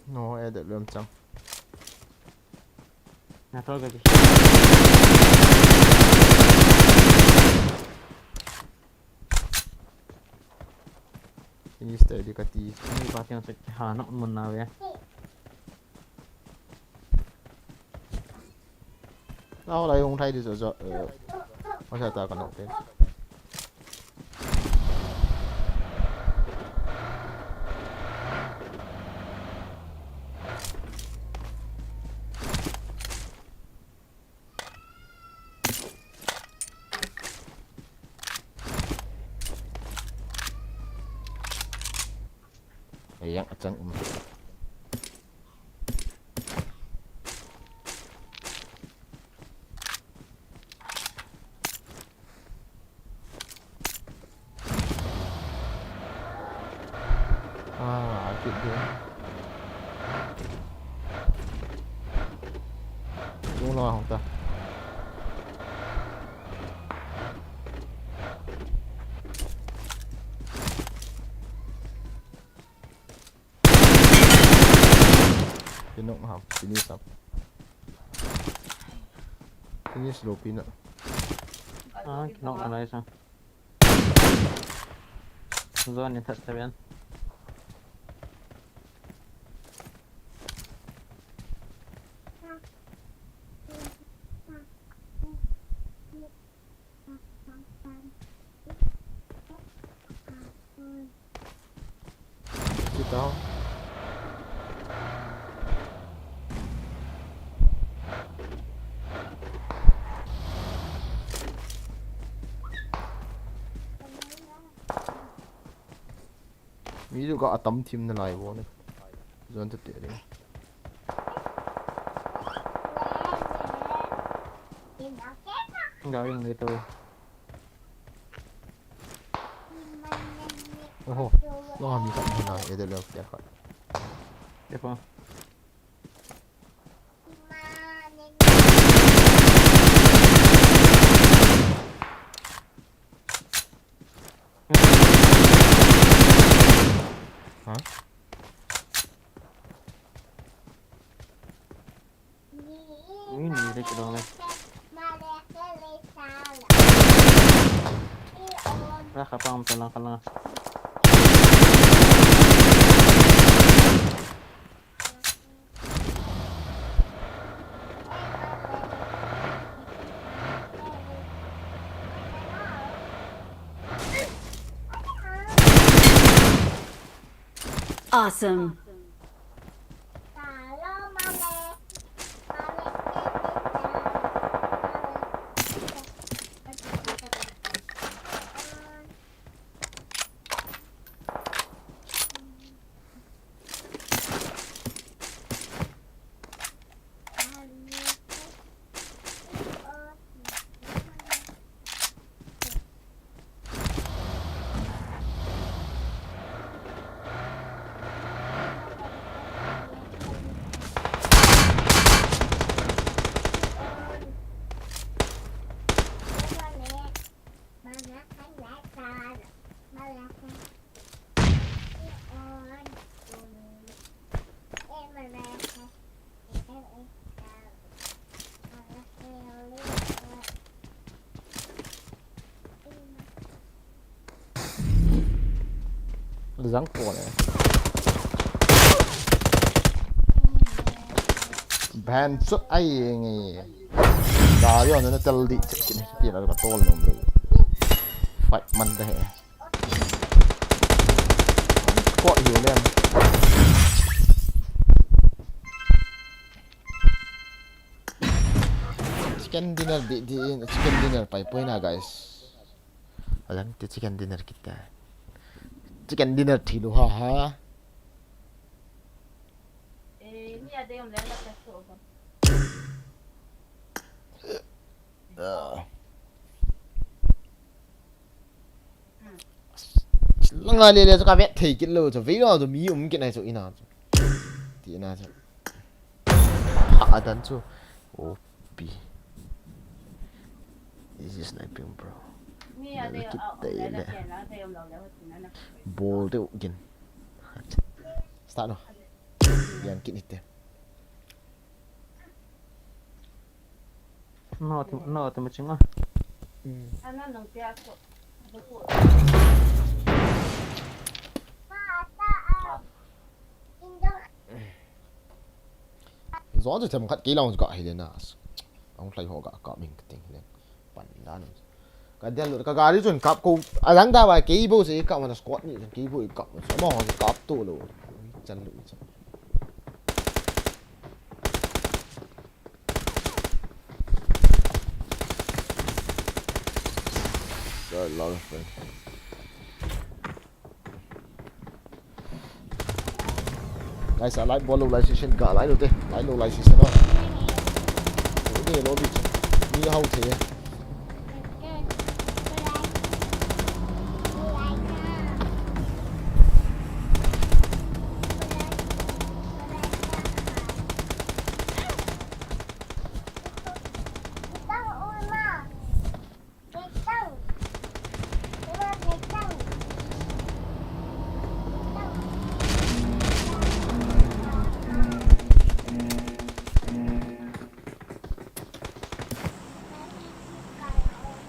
No, ada belum cang. Nah, thôi cái gì. Ini stay di kaki. Ini pasti yang hanok menaw ya. Đó là không thay đi rồi rồi. Có thể ta còn nộp đến. Yang acang akit dia. Tunggu hoa không ta pinok mahal finish up finish low pinok Kinok ano isa. Zone yung touch tabi yan. kita ho ví dụ có tấm thêm nó lại vô này dọn thực tế đi Gawin dito. oh lo hàm gì không thế này để được đẹp vậy Di po. hả Ini dito doon eh. Nakapang lang ka lang. Awesome. răng của này ban xuất ai nghe đó rồi nó chân đi cái này là to lắm rồi phải mình đây có hiểu lên chicken dinner di chicken dinner pa po na guys alam ti chicken dinner kita chicken dinner thilu ha Mi hade om det alla så. lăng lên lên cho các bạn thấy cái lô cho vĩ rồi mí cái này rồi nào thì nào rồi hạ đắn chú OP this is sniping bro Mi hade om det alla det om det var ball det igen start nu igen kit inte No, te machinga. Ana nang tiyak ko. rõ rồi thầm khát kỹ lòng gọi lên nào ông lại họ gọi mình cái tình lên bắn ra nữa cái đèn lửa cái gà đi chuẩn cặp cô à lắng ta bài kỹ bố gì cặp mà nó squat như kỹ bố cặp nó mò thì cặp tụ luôn chân lửa rồi lo rồi guys I like ball localization gà lại được đi lại localization đó cái này nó bị như hậu thế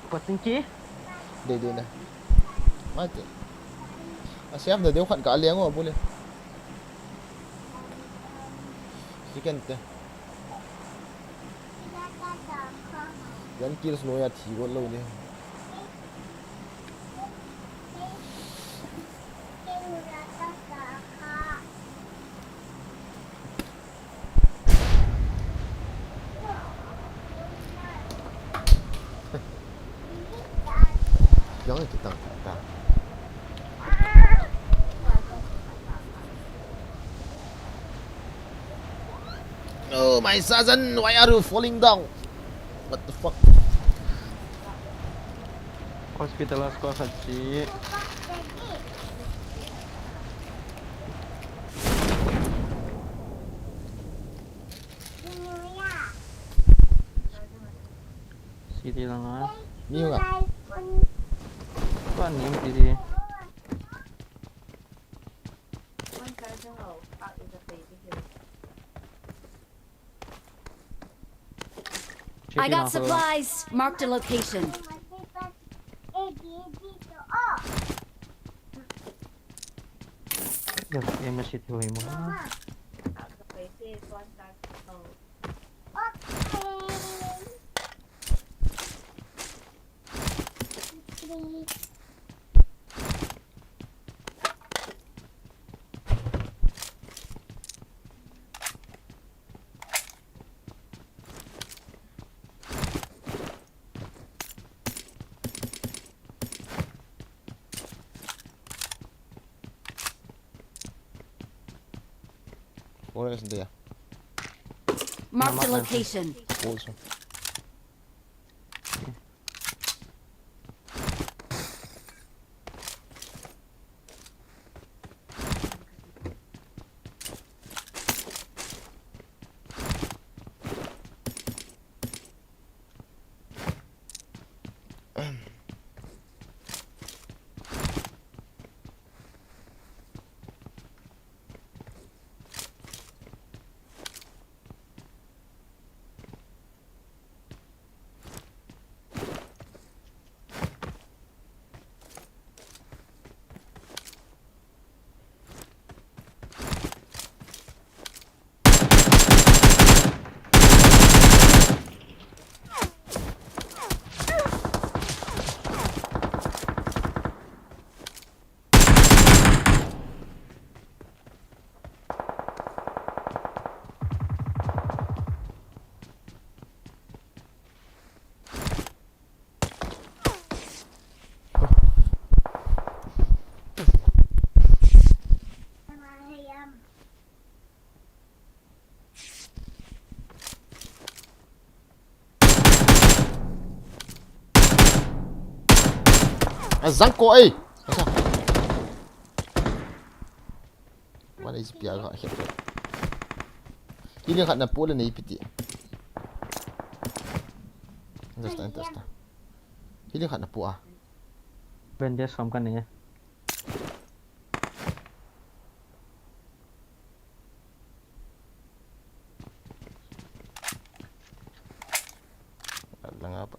quật tinh chí Để này. Mai thì. Xem rồi nếu khoản cá liếng rồi bố lên. Chicken te. Yan kills no ya thi go lo ne. Giống như cái tầng ta. Oh my sergeant, why are you falling down? What the fuck? hospital squad haji city lang ah Nhiều à? tuan ni city I got supplies. Marked a location. Yes, em mà city hoy mo What is there? Marked a location. Also. Răng cô ấy. Sao? Mana isi piaga akhir. Ini kan napula na ipiti. Understand. Ini kan napua. bandage không cần này Lang apa?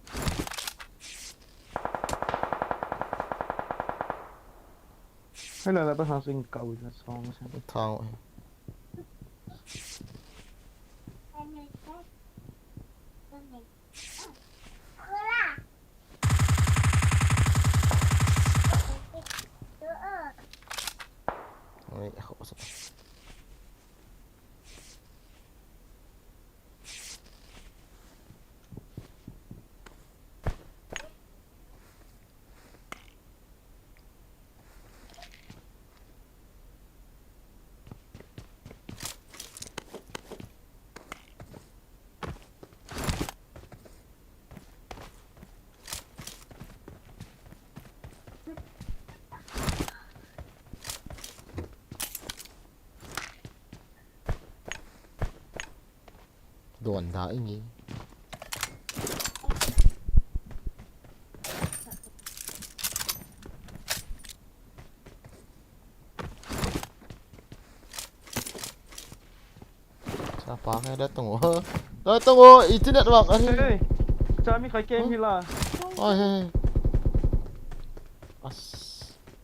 hay là bắt học sinh cầu là xong sao Thao. Ôi, khổ sợ. Đồn thả nhỉ. Siapa yang datang? Datang oh, internet bang. hey, cami khai game hila Ôi.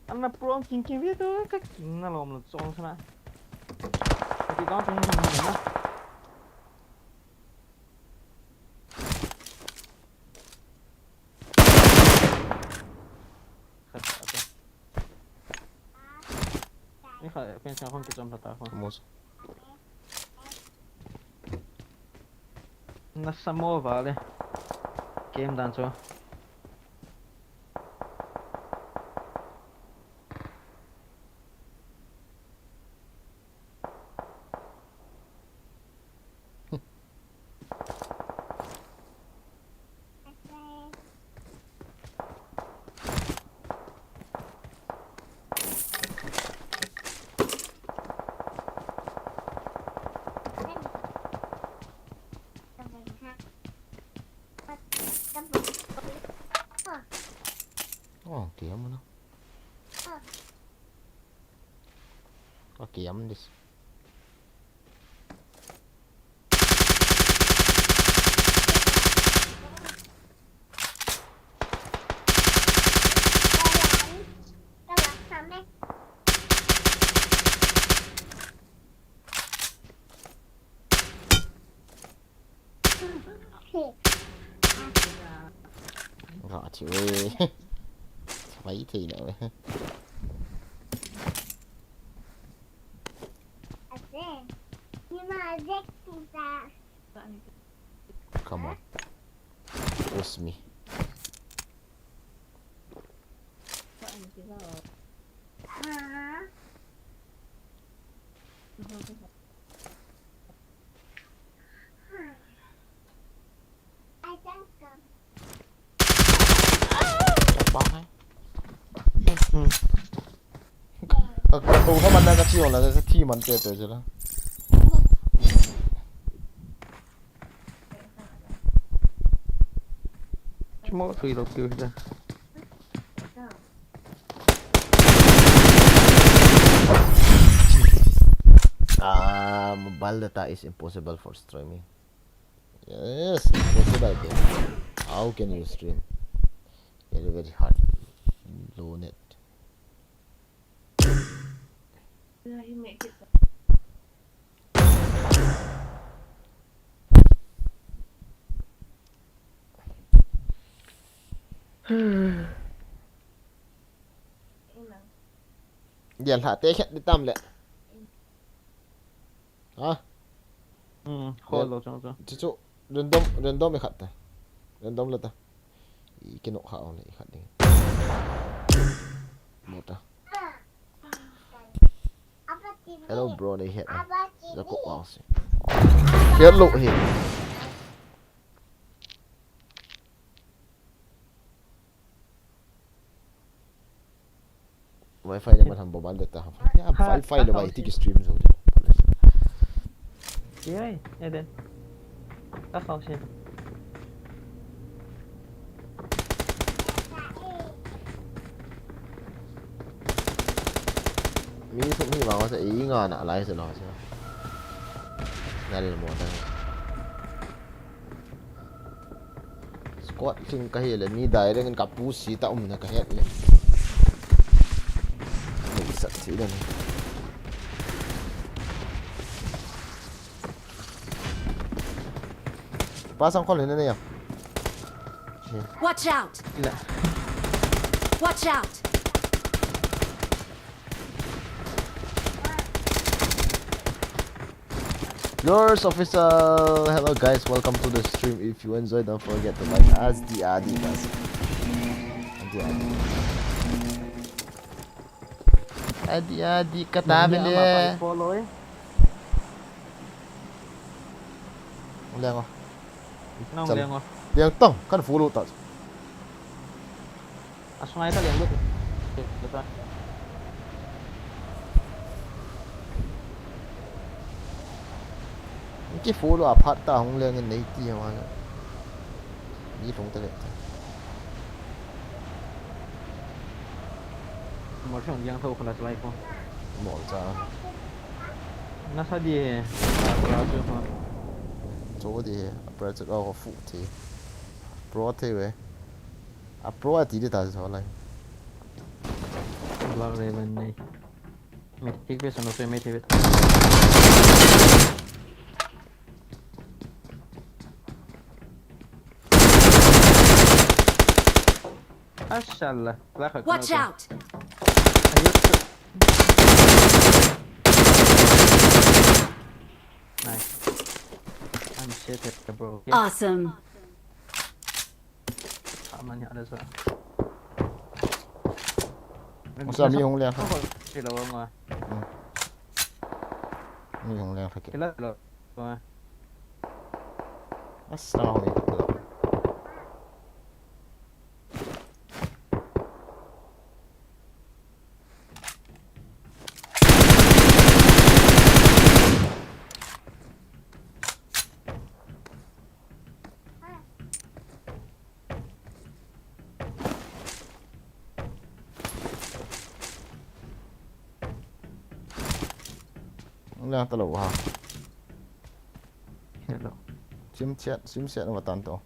Anh pro king biết thôi cách nó làm là xong thế nào thì đó trong mình đóนี่ค่ะเป็นชาวคนกิจกรรมต่างๆ Mus. nasa mova le game danzo Oh, kiếm nó. Có kiếm đi. Gõ chịu ơi. Mấy thì nữa. Come on. Push me. Bóc ấy. Tù nó bắn ra cái chiều là cái thi bắn tuyệt rồi đó. cuma three lo kill ra Mobile data is impossible for streaming. Yes, impossible game. How can you stream? Very very hard. Low net. Điện hạ tế khét đi tâm lệ. Hả? khôi lo trong Chú chú random mới khát ta. Random là ta. Ý cái nộ khảo này khát đi. Một ta. Hello bro này hiện. Ra cục vào xí. Hiện lộ hiện. Wifi naman ang babal data. Yeah, Wi-Fi na ba iti stream so. yeah Eden tắt không xem Mi sung hi ba sa inga na lai sa no siya. Nari mo ta. Squad ting kahile mi dai dengan kapusi ta na kahet le. Sat si dan. Pasang call na niya. Watch out! ಇಲ್ಲ Watch out! Yours official. Hello guys, welcome to the stream. If you enjoy, don't forget to like as the Adi does. Adi katabi Hindi le. ang follow eh Ulang ko. nong Chal. liang ko Liang tong kan follow ta. asungay ta liang lut betul Cái follow apart ta hong liang nei ti ma. Ni phong ta le. một trong liang thâu kelas live ko Mo cha. nasa dia browser ko Chỗ thì apart ko fu ti. Pro te we. Pro tidak tahu soalnya. Block Raven này. Mythic với nó sẽ mythic. Ashallah. Watch out! Nice. I'm shit at the bro. Awesome. Amannya ada suara. Masa mi hong liang Không có chỉ là ngoài. mi hong liang phải Chỉ là ngoài. Asal hong itu gelap. Liang terlalu ha. Hello. Sim chat nama tanto.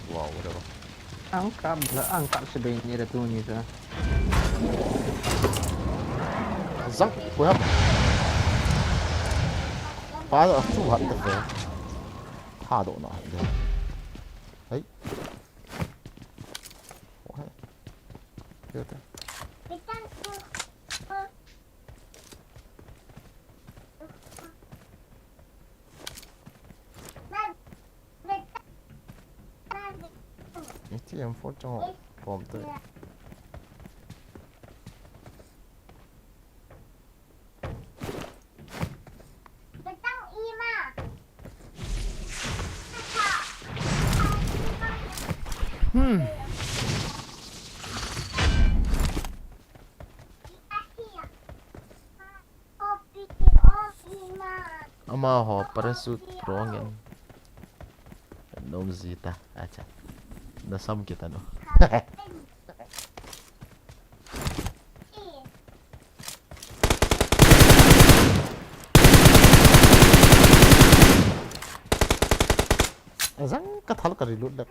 Wow, udah. Angkat sebenarnya ada tuh nih tuh. Răng phối hợp. Phá rồi, chú hận thật rồi. Tha độ nó được. Đấy. Ủa hết. Chưa thế. Cái em phốt trong phòng tới. Ama ho parasut rongin. Nom zita acha. Nasam kita no. Azang kathal kari lut lek.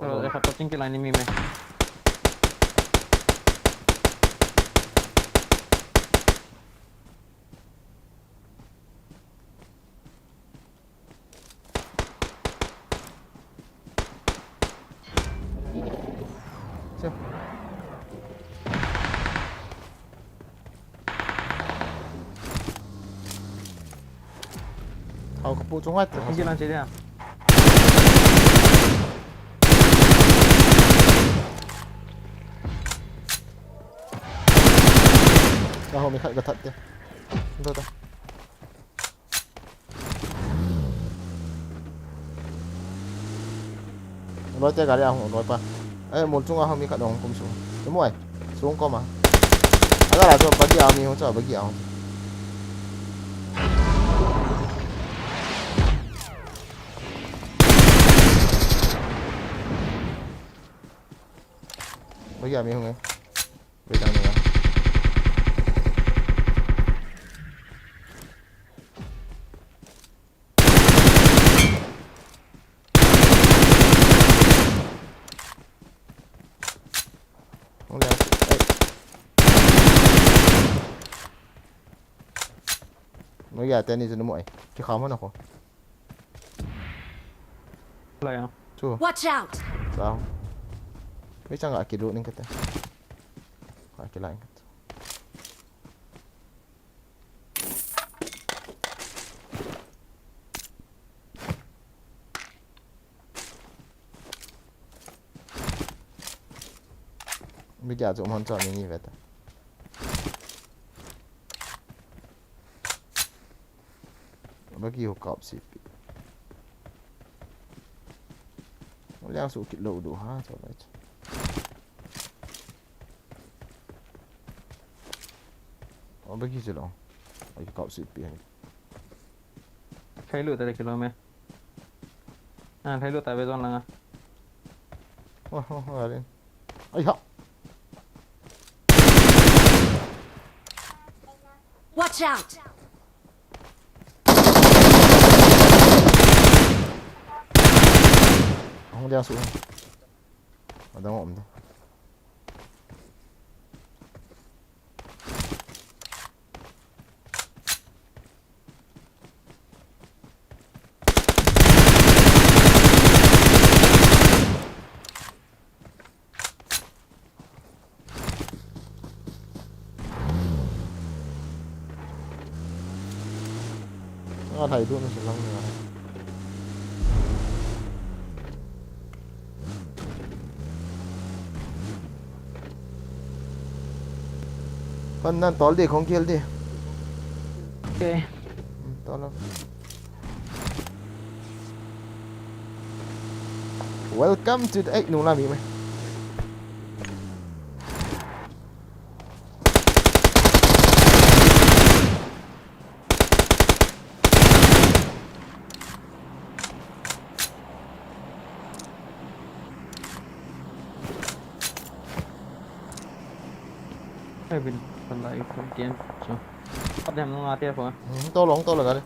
Kalau evacuating ke line ini meh. Ako kapucong at. Hindi lang siya. Ako may gatat dia. Ito ta. Nói chơi cả đi ông nói pa. Ê một chung ông mi cả đồng cũng xuống. Đúng rồi. Xuống có mà. À đó là cho bagi ông mi không cho bagi ông. Bagi ông mi không nghe. Bây giờ nữa. Không leo. Ê. Mới gà tên đi cho nó muội. Cái khó mất nó không? อะไรอ่ะ Chua. Watch out! Sao? Mấy chẳng ngại kỳ độ nên cái tên. Phải cái lạnh. Bây giờ chúng mình chọn những gì vậy ta? Bagi hukap sih. Yang suki lo do ha cho vậy. Bagi je long. Bagi hukap sih pi. ใช้หลุดแต่กิโลไหมใช้หลุดแต่ไปตอนหลังอ่ะ Wah, wah, Rin. Ay ha. Watch out! Không đeo xuống. Ở đâu ổn thôi. Thầy luôn sẽ lông rồi. Con nan tol đi không kill đi. โอเค To lắm. Welcome to the egg nung làm gì mày? Hay bên phần lại phần kiến so bắt đem nó tiếp rồi To là cái đấy.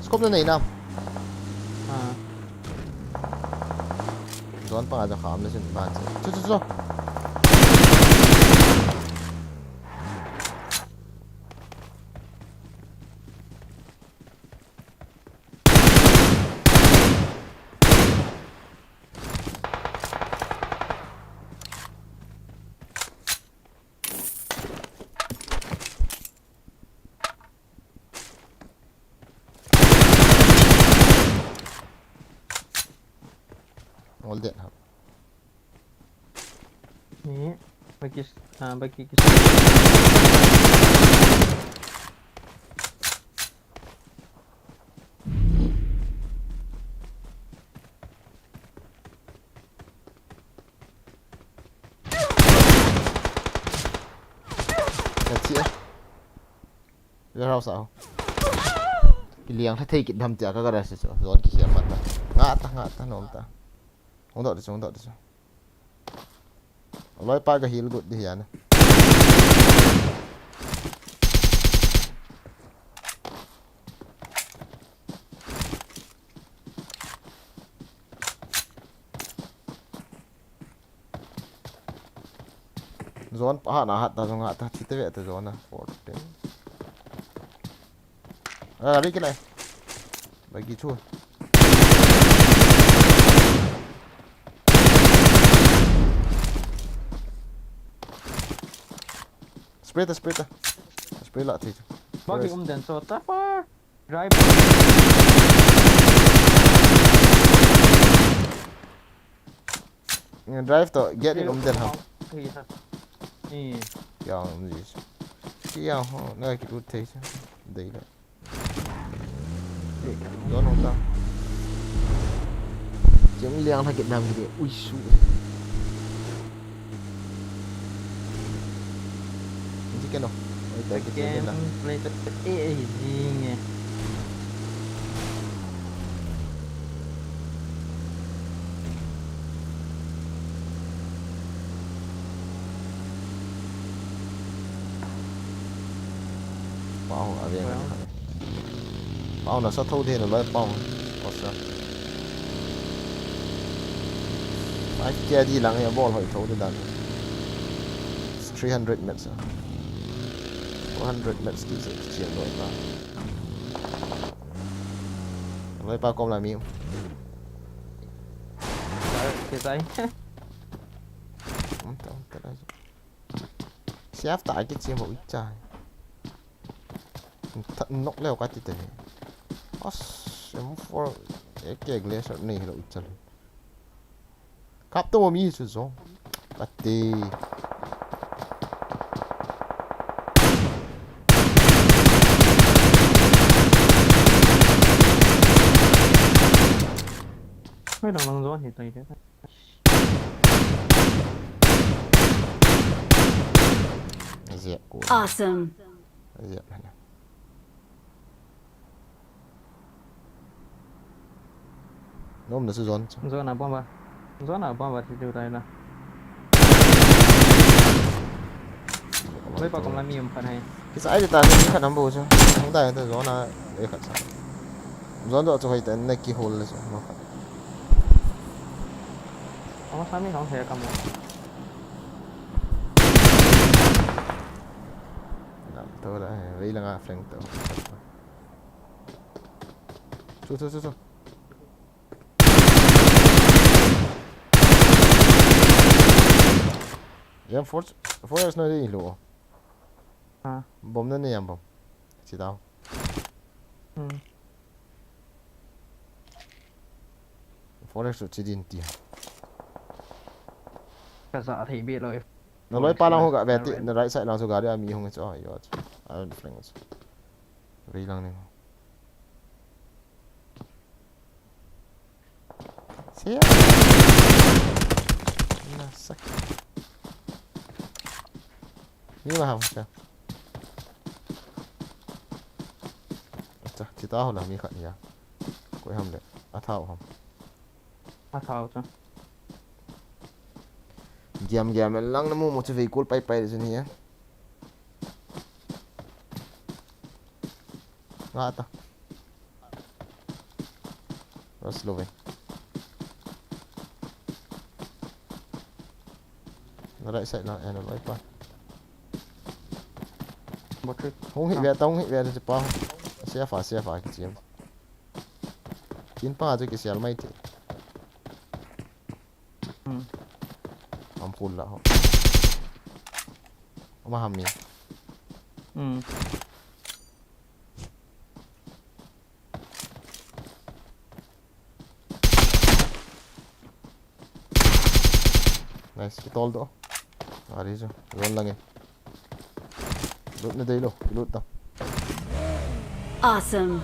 Scope này nào. Doon pa nga sa khám na sinban. Cho. Hold it ครับ นี่ไปกิไปกิ That's it. Rồi sao sao? Cái liang thay thay kịch thầm chả có cái gì sao? Rồi cái gì mà ta ngã ta nôm ta. Không đợi được. Lôi pa cái heal good đi vậy nè. Zone pa na hat ta zone hat ta chite ve ta zone 14. Lari cái này. Bagi chua. Spray ta. Spray lại thì. Bagi den så tappa drive drive to get it om den ham thì thật thì yang gì cái yang ho nơi cái rotation đấy đấy gió nó ta giống liang thay cái nam cái ui su cái nào cái game nào play tất gì nhỉ bao ở bên bao là sao thâu thế là lấy bao có sao ai kia đi lăng nhà ball hỏi thâu được đàn 300 minutes 400 minutes thì sẽ chuyển đổi vào lấy bao công làm miếng cái giấy không tao cái này chef tại cái chiếc mũi trái thật nóc leo cái gì thế xem for cái glacier này là uchal cặp tôi mi chứ rồi bắt đi mấy đồng gió thì tùy thế dẹp của Awesome. dẹp này nó là sự giòn gió nào bomba thì điều này là lấy bao công làm miếng phần này cái giải thì ta sẽ khăn nắm bù chứ không tại ta gió là để khăn sao gió đó cho hay tên này kỳ hole là sao nó khăn không sao mình không thể cầm tôi đã lấy là ngã phanh tôi chú em force nó đi lùa bom nó nè bom chỉ tao force chỉ đi tiền cả sợ thì biết rồi nó lấy pa lang ho ga về ti nó right side lang so ga dia mi hong cho yo I don't think it's very lang ne see na sak ni mà không sao cha chỉ tao là mi khẩn ya coi hầm đấy thao không thao chứ game lang na mo motivate cool pai din niya nga ta Roslovin nó lại sẽ là nó lại pa một trick không hit về tông hit về thì pa sẽ phá cái chiếm chín pa cho cái xe mai thì full lah memahami nice kita tol tu hari je roll lagi loot na dilo loot ta Awesome.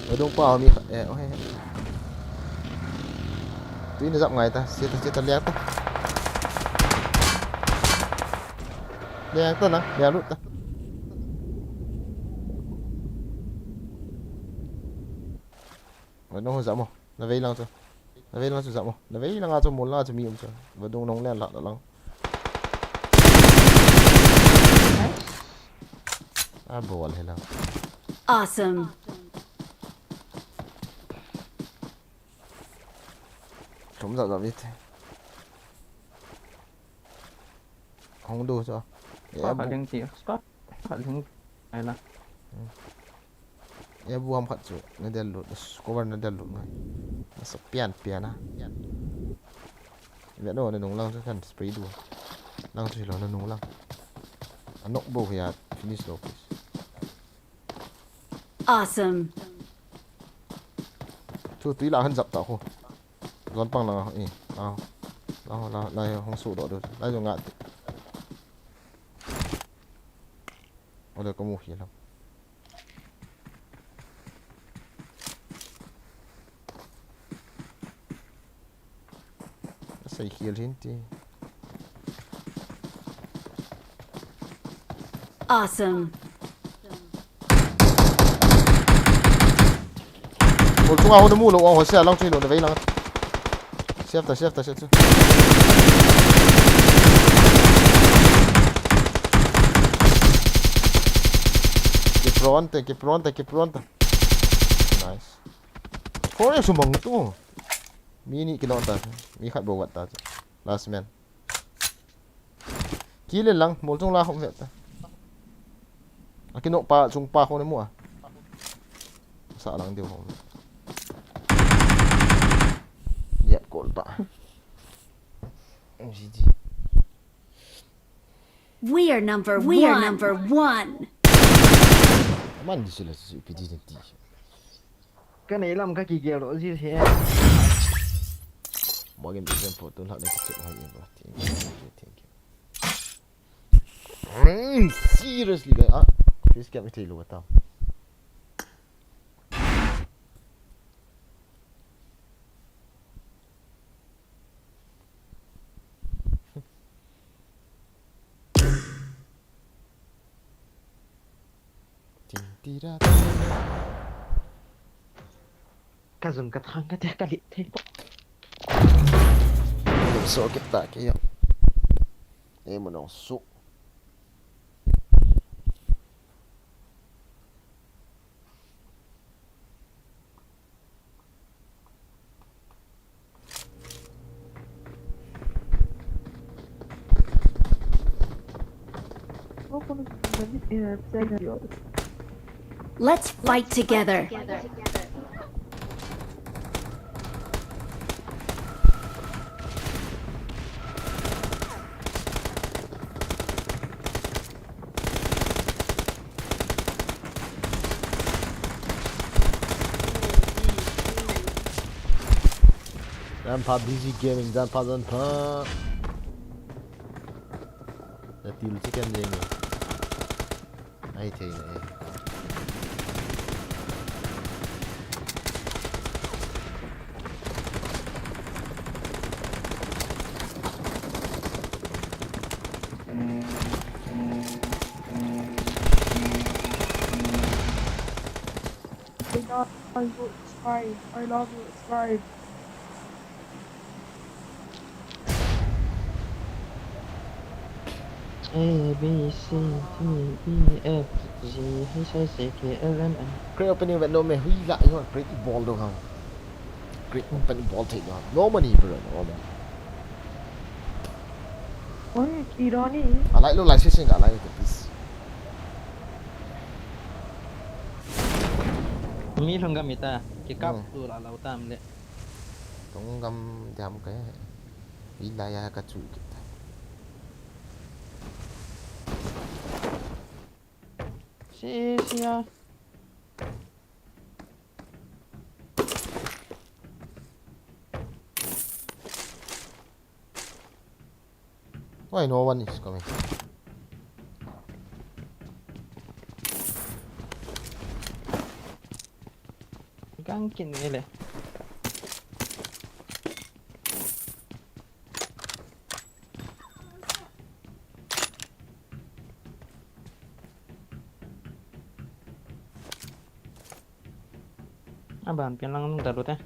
ở đông pa mi oh tí nó rộng ngày ta chia ta leo ta leo ta nè leo lút ta ở đâu rộng không nó vây lăng cho rộng không nó vây lăng cho muốn la cho miệng cho và đông nóng leo lọt lăng bồ hay lăng Awesome. trống dạo biết không đủ cho có phải tiếng chỉ spot phải tiếng này là em buông phát rồi nó đen lụt cover nó đen lụt này nó sắp pian á vẽ đồ này nung lăng cho cần spray đùa lăng thì nó nung lăng nó bổ hiệt Finish low, please. Awesome. Chú tí là hơn dập tạo không? Gón bằng là nào này không sụt đó được. Đây rồi ngại. Ở đây có một gì lắm. Xây kia lên đi. Awesome. Một chung ao nó mua lộ hồi xe long trên lộ để vây lắm. Xếp ta. Che pronta. Nice. Kau yang sumang tu. Mini kilo ta. Mi khat bawat ta. Last man. Kile lang, mol chung la không vet ta. Akin pa chung pa ko na mo ah. Sa lang điều không. Dẹp cột ta. We are number one. Man di sila si PD nanti. Cái này làm kaki kia rồi gì thế? Mọi game design photo nak nak cek hari ni. Thank you. Seriously guys, please get me to lu tau. Tidak. Kazum katang kateh kali thế. So kita kaya. Menang so. Let's fight together. Grandpa busy gaming, Grandpa don't pump. Nanti lu chicken dia ni. Ai cai ni. I love you, subscribe. A B C D E F G H I J K L M N. Great opening but no me hui lại rồi, great ball đâu không? Great opening ball take đó. Normally bro, normally. Ôi, kỳ đó đi. Lại lúc lại sẽ cả lại cái piece. Mi long gam ita, cái cáp tu là lâu tam lệ. Tong gam jam cái wilayah kacau kita. Sia. Why no one is coming? Gang kin ni lệ. Abang pian lang nung darut eh.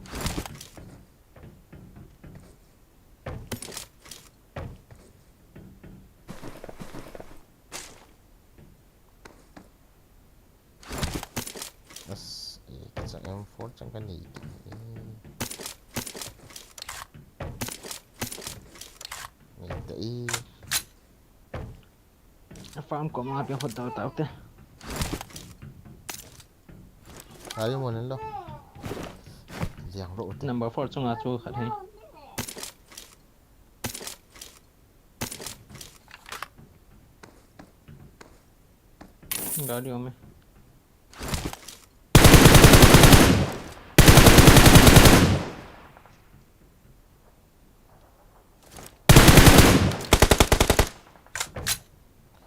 Mas, kita M4 chẳng kan ni. Ni tadi. Farm ko mga pian hotel tao te. Ayaw mo nila. Giang rộ te. Number 4 chung chu khat hai. गाड़ी में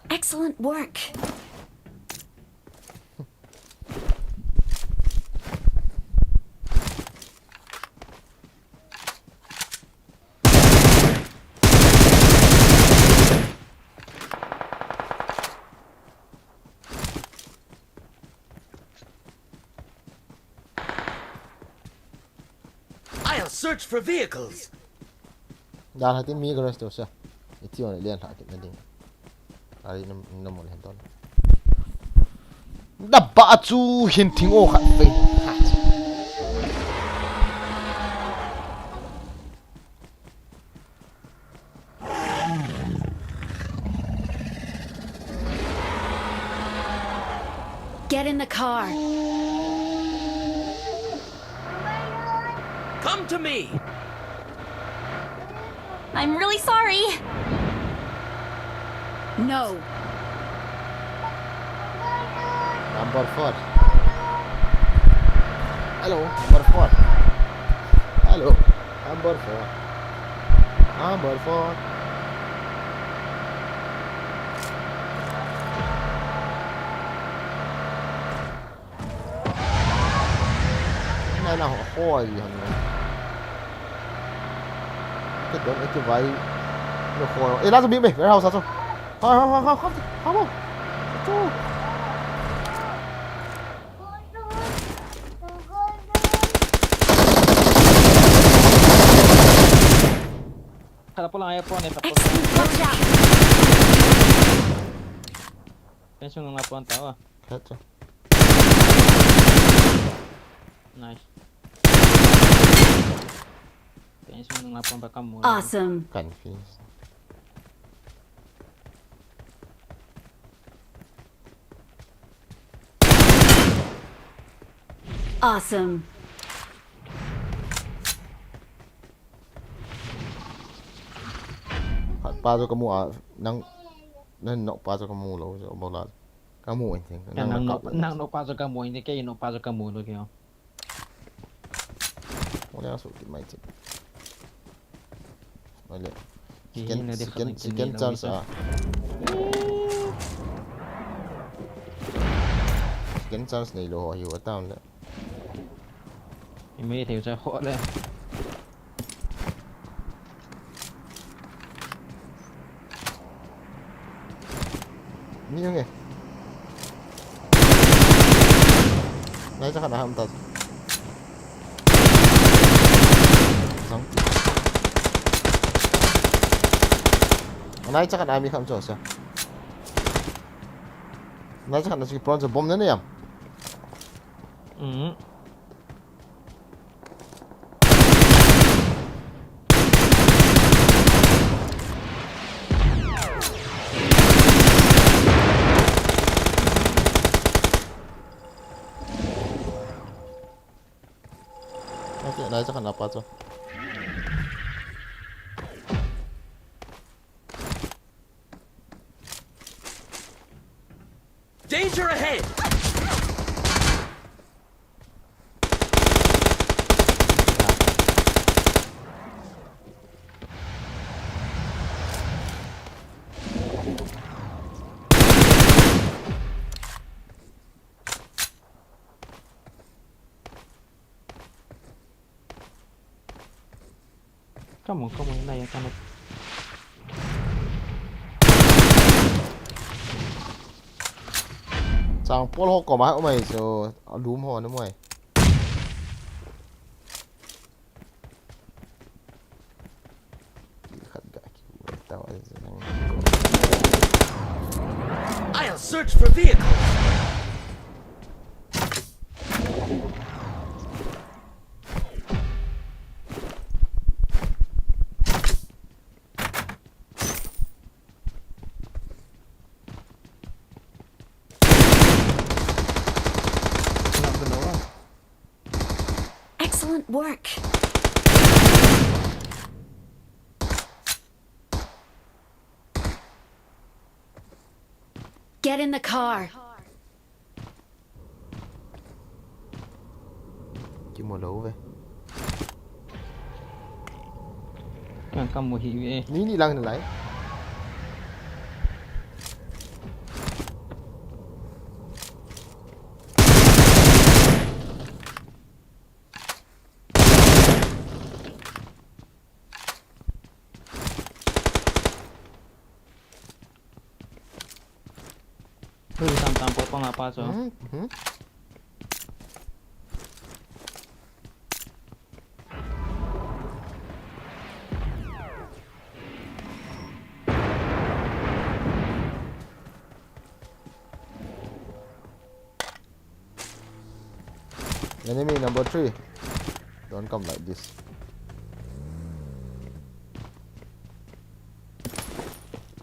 Excellent work. I'll search for vehicles. Đàn hai tiếng mi cái rest sao? Ít tiêu này liên lại cái này đi. Ari năm một hiện toàn. Đập bạ chú hiện tiếng ô khát về. Get in the car. Come to me. I'm really sorry. No. Number 4. Hello, number 4. Hello, number 4. Number 4. Cái này là họ kho gì hả? Cái đó cái váy nó kho. Ê, lát rồi bị mày, cái nào sao rồi? Không. Chú. Ada pulang ya puan ya tak pulang. Excellent. Watch out. Pensiun nggak puan tahu ah. Hết rồi. Nice. Pensiun nggak puan pakai kamu. Awesome. Cảnh phi. Awesome. Pa cho kamu nang nan no pa cho kamu lo cho bao la kamu anh think Nang no pa cho kamu ini kayak no pa cho kamu lo kyo. Wala so ki mai chip. Wala. Ini dia Second chance ah. Second chance này lo hiểu tao nữa. Ini theo cho khó đấy. Như nghe. Nãy chắc là không thật. Giống. Nãy chắc là ai bị không cho sao? Nãy chắc là chỉ bronze bomb nữa nè. Okay, nãy chắc là apa cho. Danger ahead. Kamu yang lain kamu. Chàng Paul hộp có má mày rồi đúng hồn nữa mày. I'll search for vehicles. Excellent work. Get in the car. Kim một lấu về. Yang kamu hiwi. Ni lang ni lại. Tam potong apa so? Enemy number 3. Don't come like this.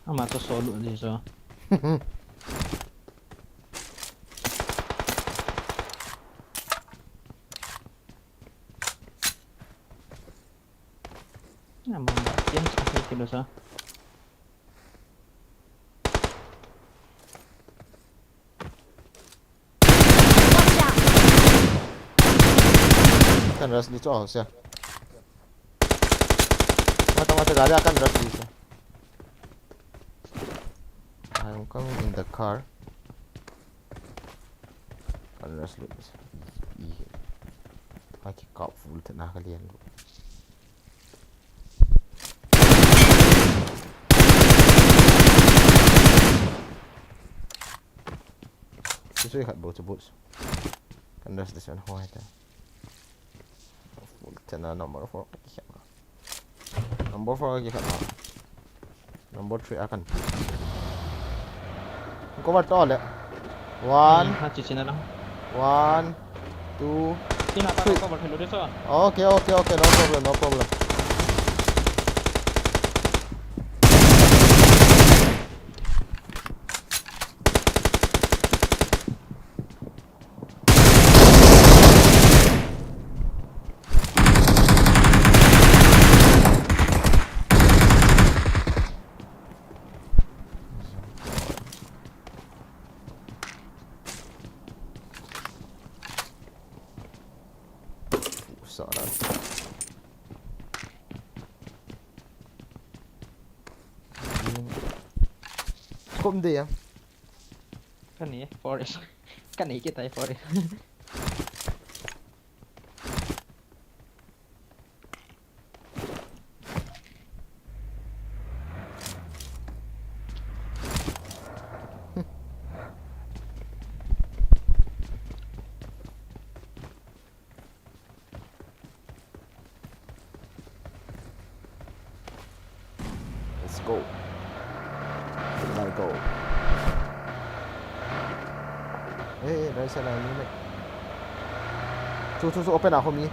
Ama to solo di so. Ama yan sa kilo so. Watch out! Kan rush di chỗ xem. Mata gaari akan rush di siya. I'm coming in the car. Kan rush di siya. Ihe. Aki kap full na kalian. Suy hạt bộ cho bút. Kan rush di siya na huwag ito. Full number 4 lagi kan. Number 4 lagi kan. Number 3 akan push. Kau buat tol ya? 1, Hachi sini lang. 1, 2. Tinapa ko ba hello di so? Okay, no problem. Sådan. Kom det. Kan ni forest. Kan ni kita forest. Let's go. Let's go. Hey, đây sẽ là như này. Chú open nào không nhỉ?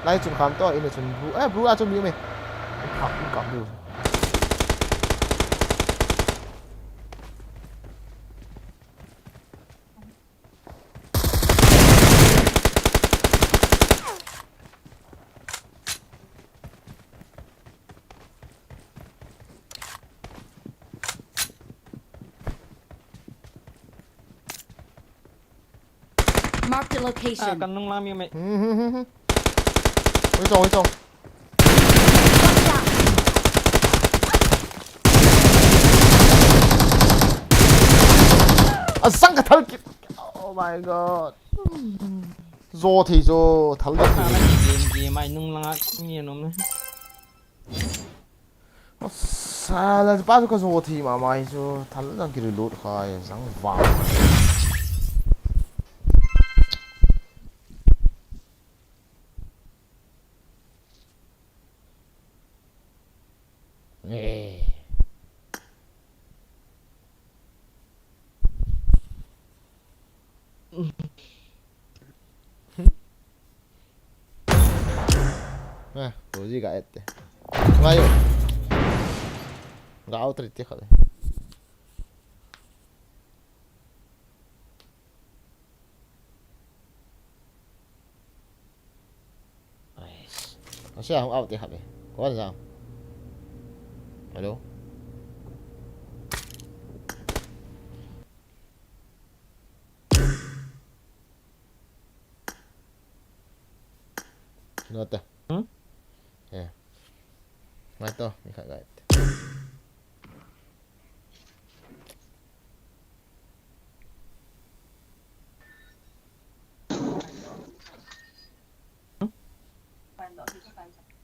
Lại chun khám to, ini chun blue. Blue chun như mày. Cắm được. Mark the location. Kan nung lami mày. Ôi trời. Watch out! Sang cái thằng kia. Oh my god. Rồi thì rồi, thằng đó thì. Gì mày nung lang như nó. Sao bao nhiêu cái rồi thì mà mày cho thằng đó kia lột khai sáng vàng. Nè. Nè, có gì cả hết. Ngay rồi. Gạo trịch tiếc rồi. Nó sẽ không out tiếc hả? Có sao? Hello. Nota. Hmm? Yeah. Mai to, mi kagait.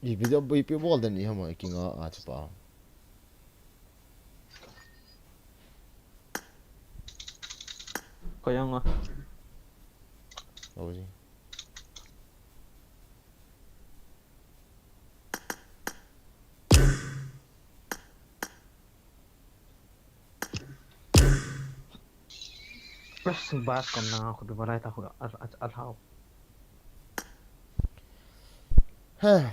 Ipi bol den ni hama kinga a chapa. Có yang à? Apa sih? Plus bahas kon na ako di balay tahu al-haw. Huh.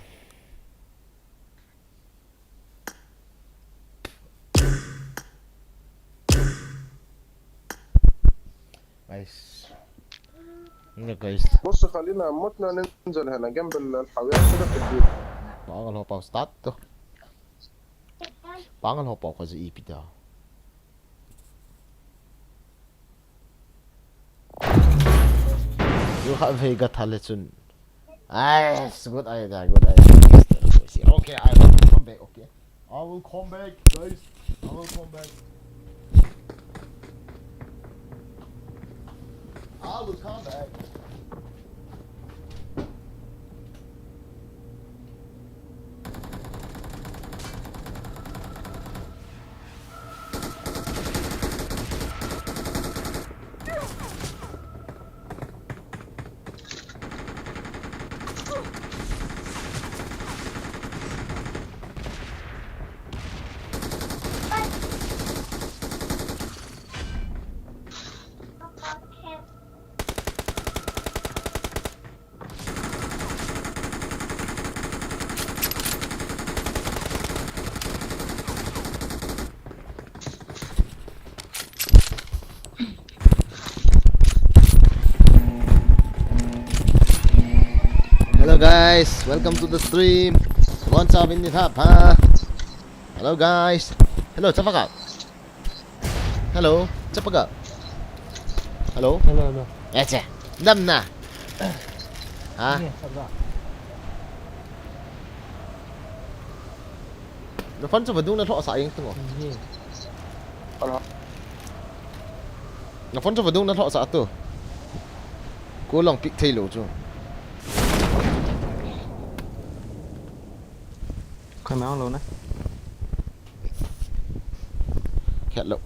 Guys. Ini guys. بص خلينا متنا ننزل هنا جنب الحاويات كده في البيت. Pangal ho pa start to. Pangal ho pa kasi ipi da. You have a got Halitsun. Ah, it's good idea, good idea. Okay, I will come back, okay? I will come back, guys. I will come back. I will come back. Hello guys, welcome to the stream. What's up in the papa? Hello guys. Hello, Chapaka. Hello, Chapaka. Hello. Hello. Eche. Edam Nah. Hả? Nó phấn cho vật đúng là thọ sải không ngỏ. Nó phấn cho vật đúng là thọ sải tu. Cố lòng pick thay lỗ chứ. Khai máu luôn á. Khẹt lộ.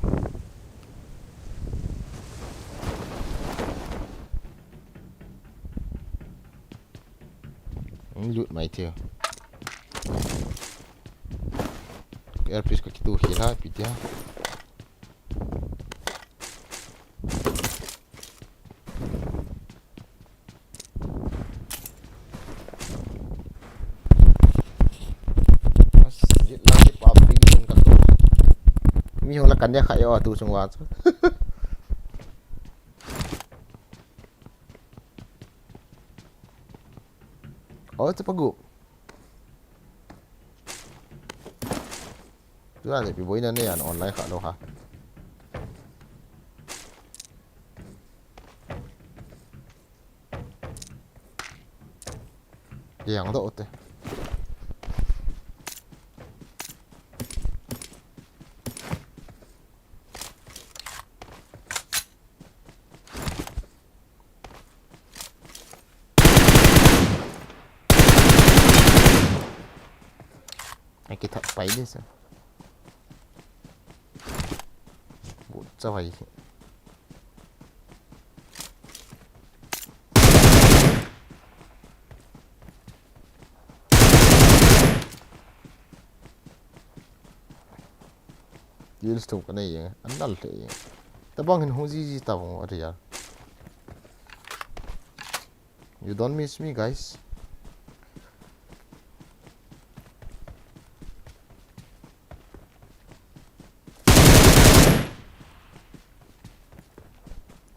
Lụt mày thiệt. Airpiece ko kitu hila pitia. Lagi pabrik pun kato. Mi hong lakan dia kayo tu semua. Oh, itu pagu. Thứ là bị bối nên là online khá đâu hả? Dạng độ thế. Anh cái thằng váy đi sao? Sao vậy? Deals tuh kan ya, andal deh. Tabang hin hoji tabang ada ya. You don't miss me, guys.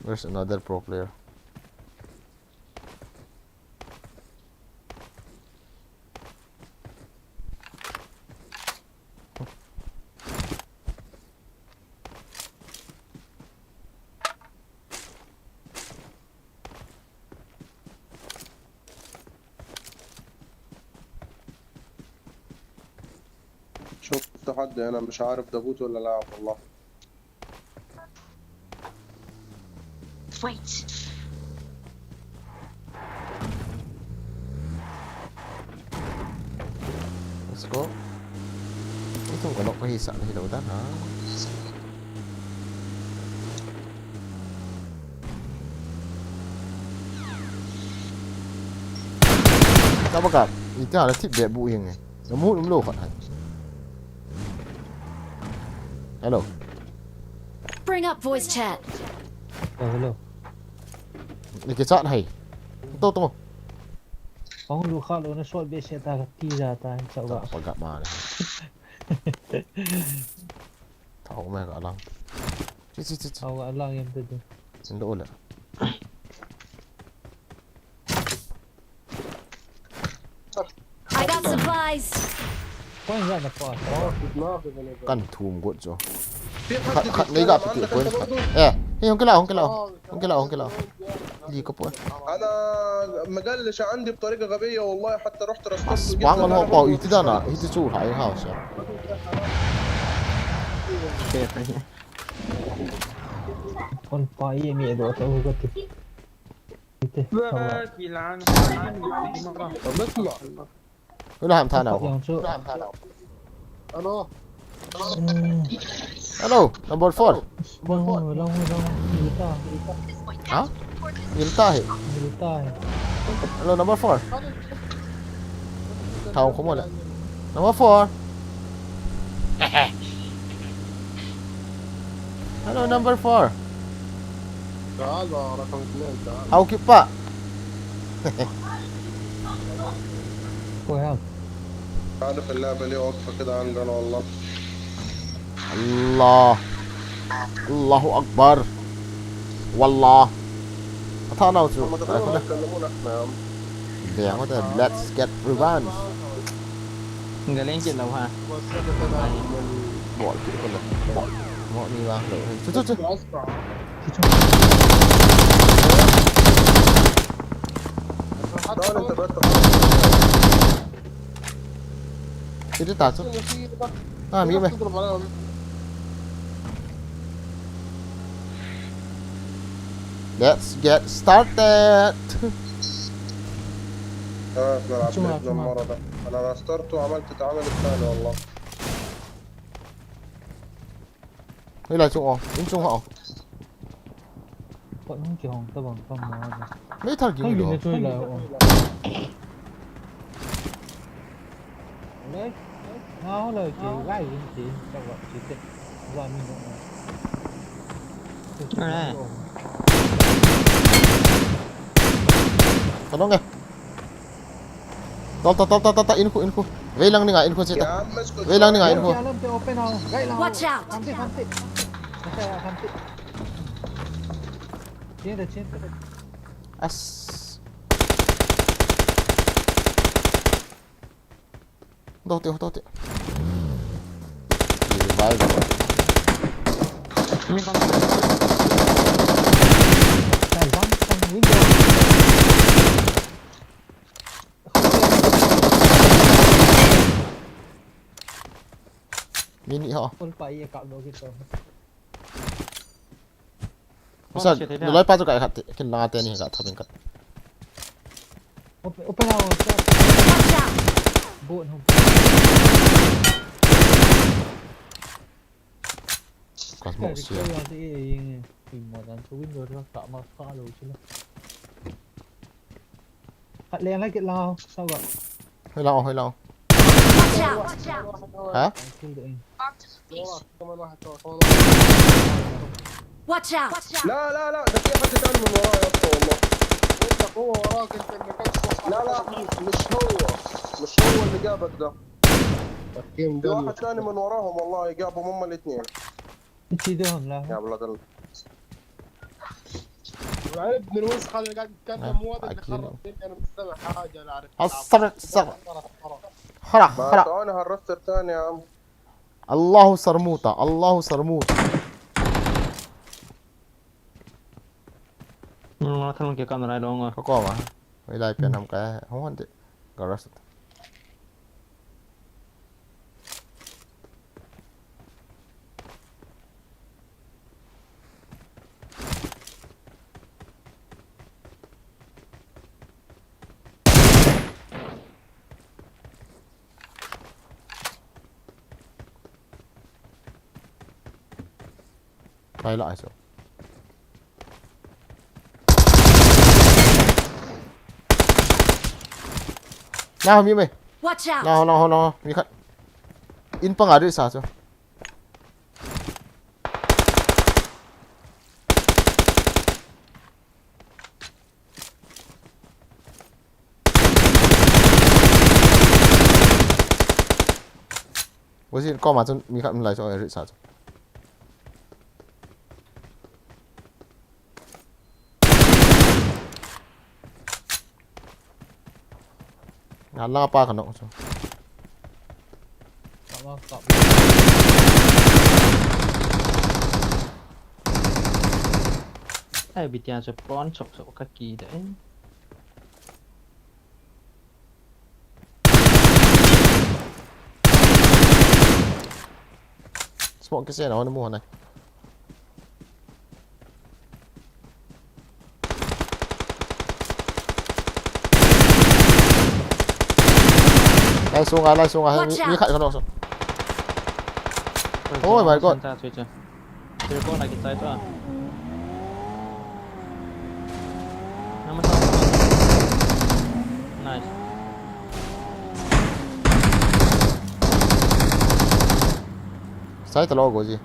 There's another pro player. شفت حد انا مش عارف ده بوت ولا لا والله. Wait. Let's go. Itu kalau kau hisap ni dah udah ha. Sao mà gặp? Ý ta là thích đẹp bụi hình này. Nó mút đúng lô khỏi hẳn. Hello. Bring up voice chat. hello Đi cái chọn hay. Tốt tốt. Không đủ khá luôn nó sốt biết xe ta ti ra ta sợ vợ Còn gặp mà này. Thảo mẹ gọi lăng. Chết. Thảo gọi lăng em từ từ. Xin lỗi lại. I got supplies. Có anh ra là quả. Căn thùm cuộn rồi. في حد خد ليه قاعد عندك كوين. أنت برضو؟ ايه هي هم كلاهم. ليه كبوين. انا مقلش عندي بطريقه غبيه والله، حتى رحت رسمت Asbang kan hoppa ute denna. Inte tror här i huset. Con pai mi do ta u gatti. بطلع. ولا هم ثاني. Yang su. الو Hello, number 4. Long milita. Hả? Milita hả? Milita. Hello, number 4. Thầu không một ạ. Number 4. Hello, number 4. تعال رقم 2 تعال. How keep up? Koi عارف اللعبه ليه واقفه كده عندنا والله. Allahu Akbar. Wallah. Thao nào chứ? هم تقدروا يكلمونا احنا يا عم. Đéo có thể let's get revenge. Người lên trên lầu hả? Bỏ kỹ con này. Bỏ đi vào. Chút. اسرع. تعال انت بس. Cái tao chút. Miếng này. تضرب عليهم. Let's get started. نلعب بإذن المرة ده. انا رسترت وعملت اتعامل الثاني والله. Đây là Trung Yên Trung họ. Bọn không chịu hỏng tao bằng con nó. Mấy thằng kia Không được. nhìn chơi là. Đấy. Nó lời chỉ gái chỉ cho gọi chỉ tiện ra mình rồi. Tolong ya. Tol info. Velang ni nga info يا sita. عم اسكت. Velang ni nga info. Watch out. As. Dote. Revive. Mình còn tài vắng trong window. Mini họ. Con phải cạo đồ gitu. Masa nilai pa tu kai khat kin la te ni ka thabin kat. Open house. Watch out. Buồn không? Kas Cái mo cái sia. là gì tìm một đàn số window nó cạo mà pha đồ chứ là. Hạt len lấy cái lao sao gọi? Hơi lao. Watch out. Hả? Kill được. كمان واحد Watch out. لا ده في حد ثاني من وراي يا اسطى والله. انت هو وراك انت اللي لا مش هو اللي جابك ده. تحكيم في ده واحد ثاني من وراهم والله جابهم هم الاثنين. Chị đường là يا ولد ابن الوسخ اللي قاعد يتكلم مو هذا اللي خرب الدنيا. انا مش سامع حاجه انا عارف. الصبر. خرا. ثواني هالرستر ثاني يا عم. الله صرموطة. nó thằng kia camera đó ngồi. Có mà. Với lại pen 5 cái không hoàn thiện. Garage. quay lại rồi nào mi mày Watch out! nào mi khát in pang ada sa so bố gì có mà cho mi khát lại cho ada sa so ngalang apa kan so ai bị tiền rồi con chọc chọc kaki đấy smoke cái xe nó mua này lai xuống à mi khát kan so oh my god ra chơi chưa chơi con này cái tay cho Nama sama. Nice. Sai talo go gì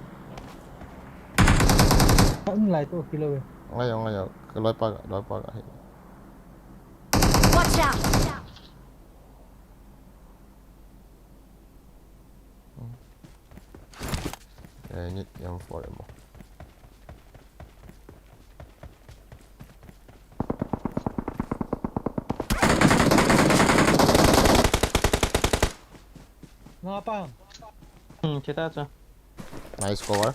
Vẫn lại tôi kilo về. ngay rồi cái lối pa Watch out! nhích em for em Ngapa? Kita aja. nice cover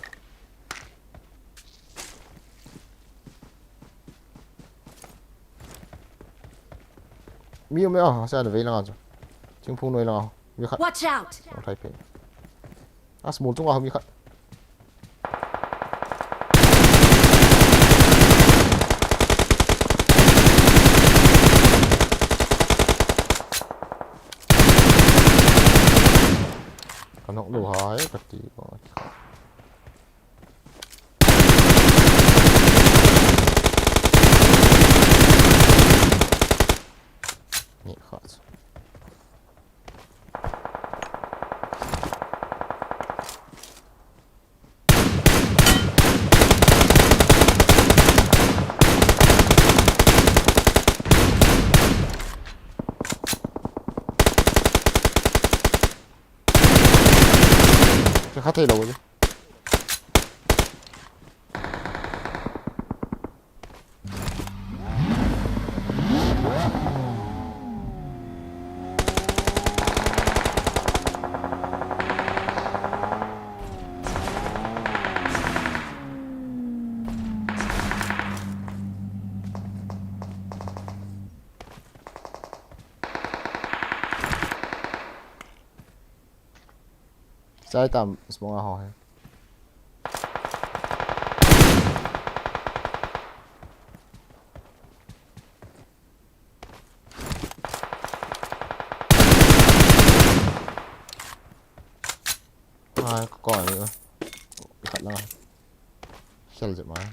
미우면 사야돼 왜 이랑하죠 지금 폭로 이랑하고 미카 Watch out! 타이페 아스 몰뚱아 미카 nó cũng đủ hỏi cực kỳ nhẹ khó khá thay đổi chứ saya tam semua hỏi có còi nữa thật là xem giật máy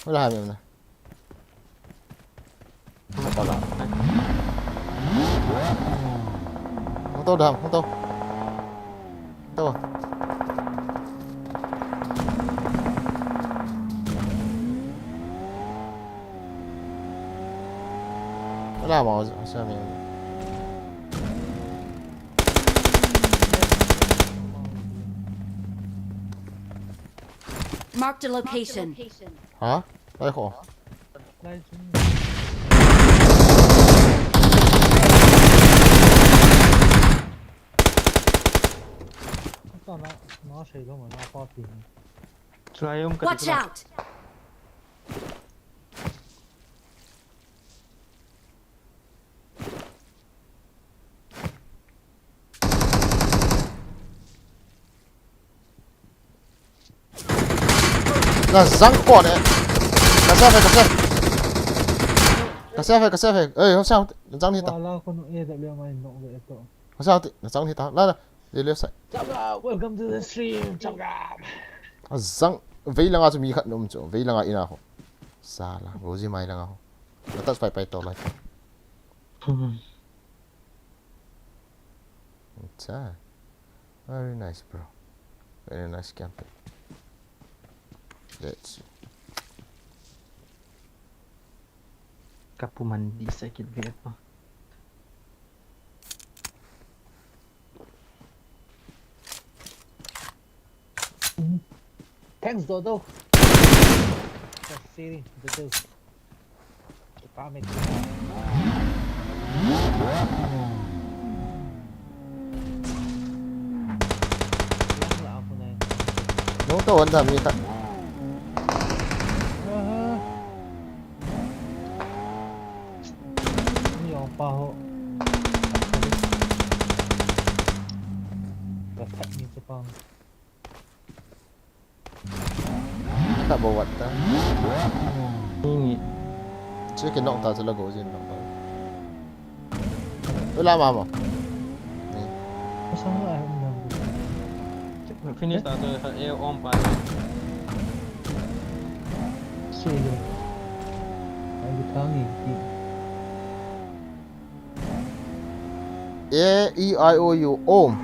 nó là hai miệng này không có đâu không tô được không tô tô Wala mo sa amin. Marked a location. Ha? Ay ko. Light yun. Ito na, nakasave mo, nakapati. Slayom ka Watch dito lang. out! Nazangko ne. Kasef. Eh, sao? Nazang ni ta. Wala ko nung AW mind nung ito. Sao? Nazang ni ta. La. Lele sai. Chamgam, welcome to the stream, Chamgam. Azang. Vei lang aso mi khat nom cho. Vei lang ina ko. Sala. Gozi mai lang ako. Natas pai to lai. It's very nice, bro. Very nice camping. Let's see. Kapu mandi sakit banget mah. Thanks, Dodo. Siri, Dodo. Pamit. Lang lang ako na yun. Nung to anda mi ta. Ini yung paho. Dapat ni Jepang. Tak bawa ta. Ini. Chứ cái nọng ta sẽ là gỗ gì nọng ta. Tôi làm mà. Masa nga ayaw mo lang. Finish na to on pa. Silo. Ay, butangi. A, E, I, O, U. Om.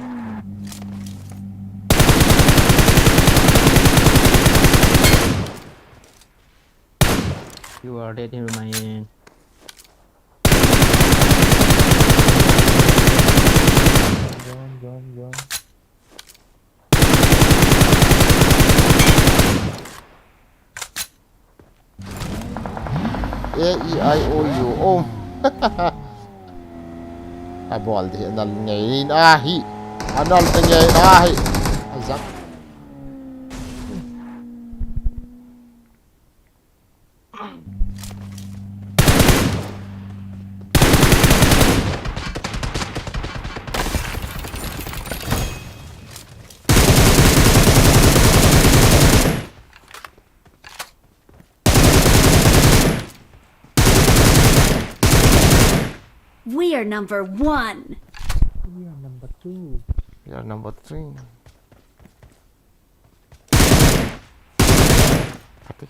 You are dead in my end. Gone. A, E, I, O, U. Om. Bol thì nal nhảy na hi. Anal thì nhảy na hi. Azak. We are number 1. We are number 2. We are number 3. Hati.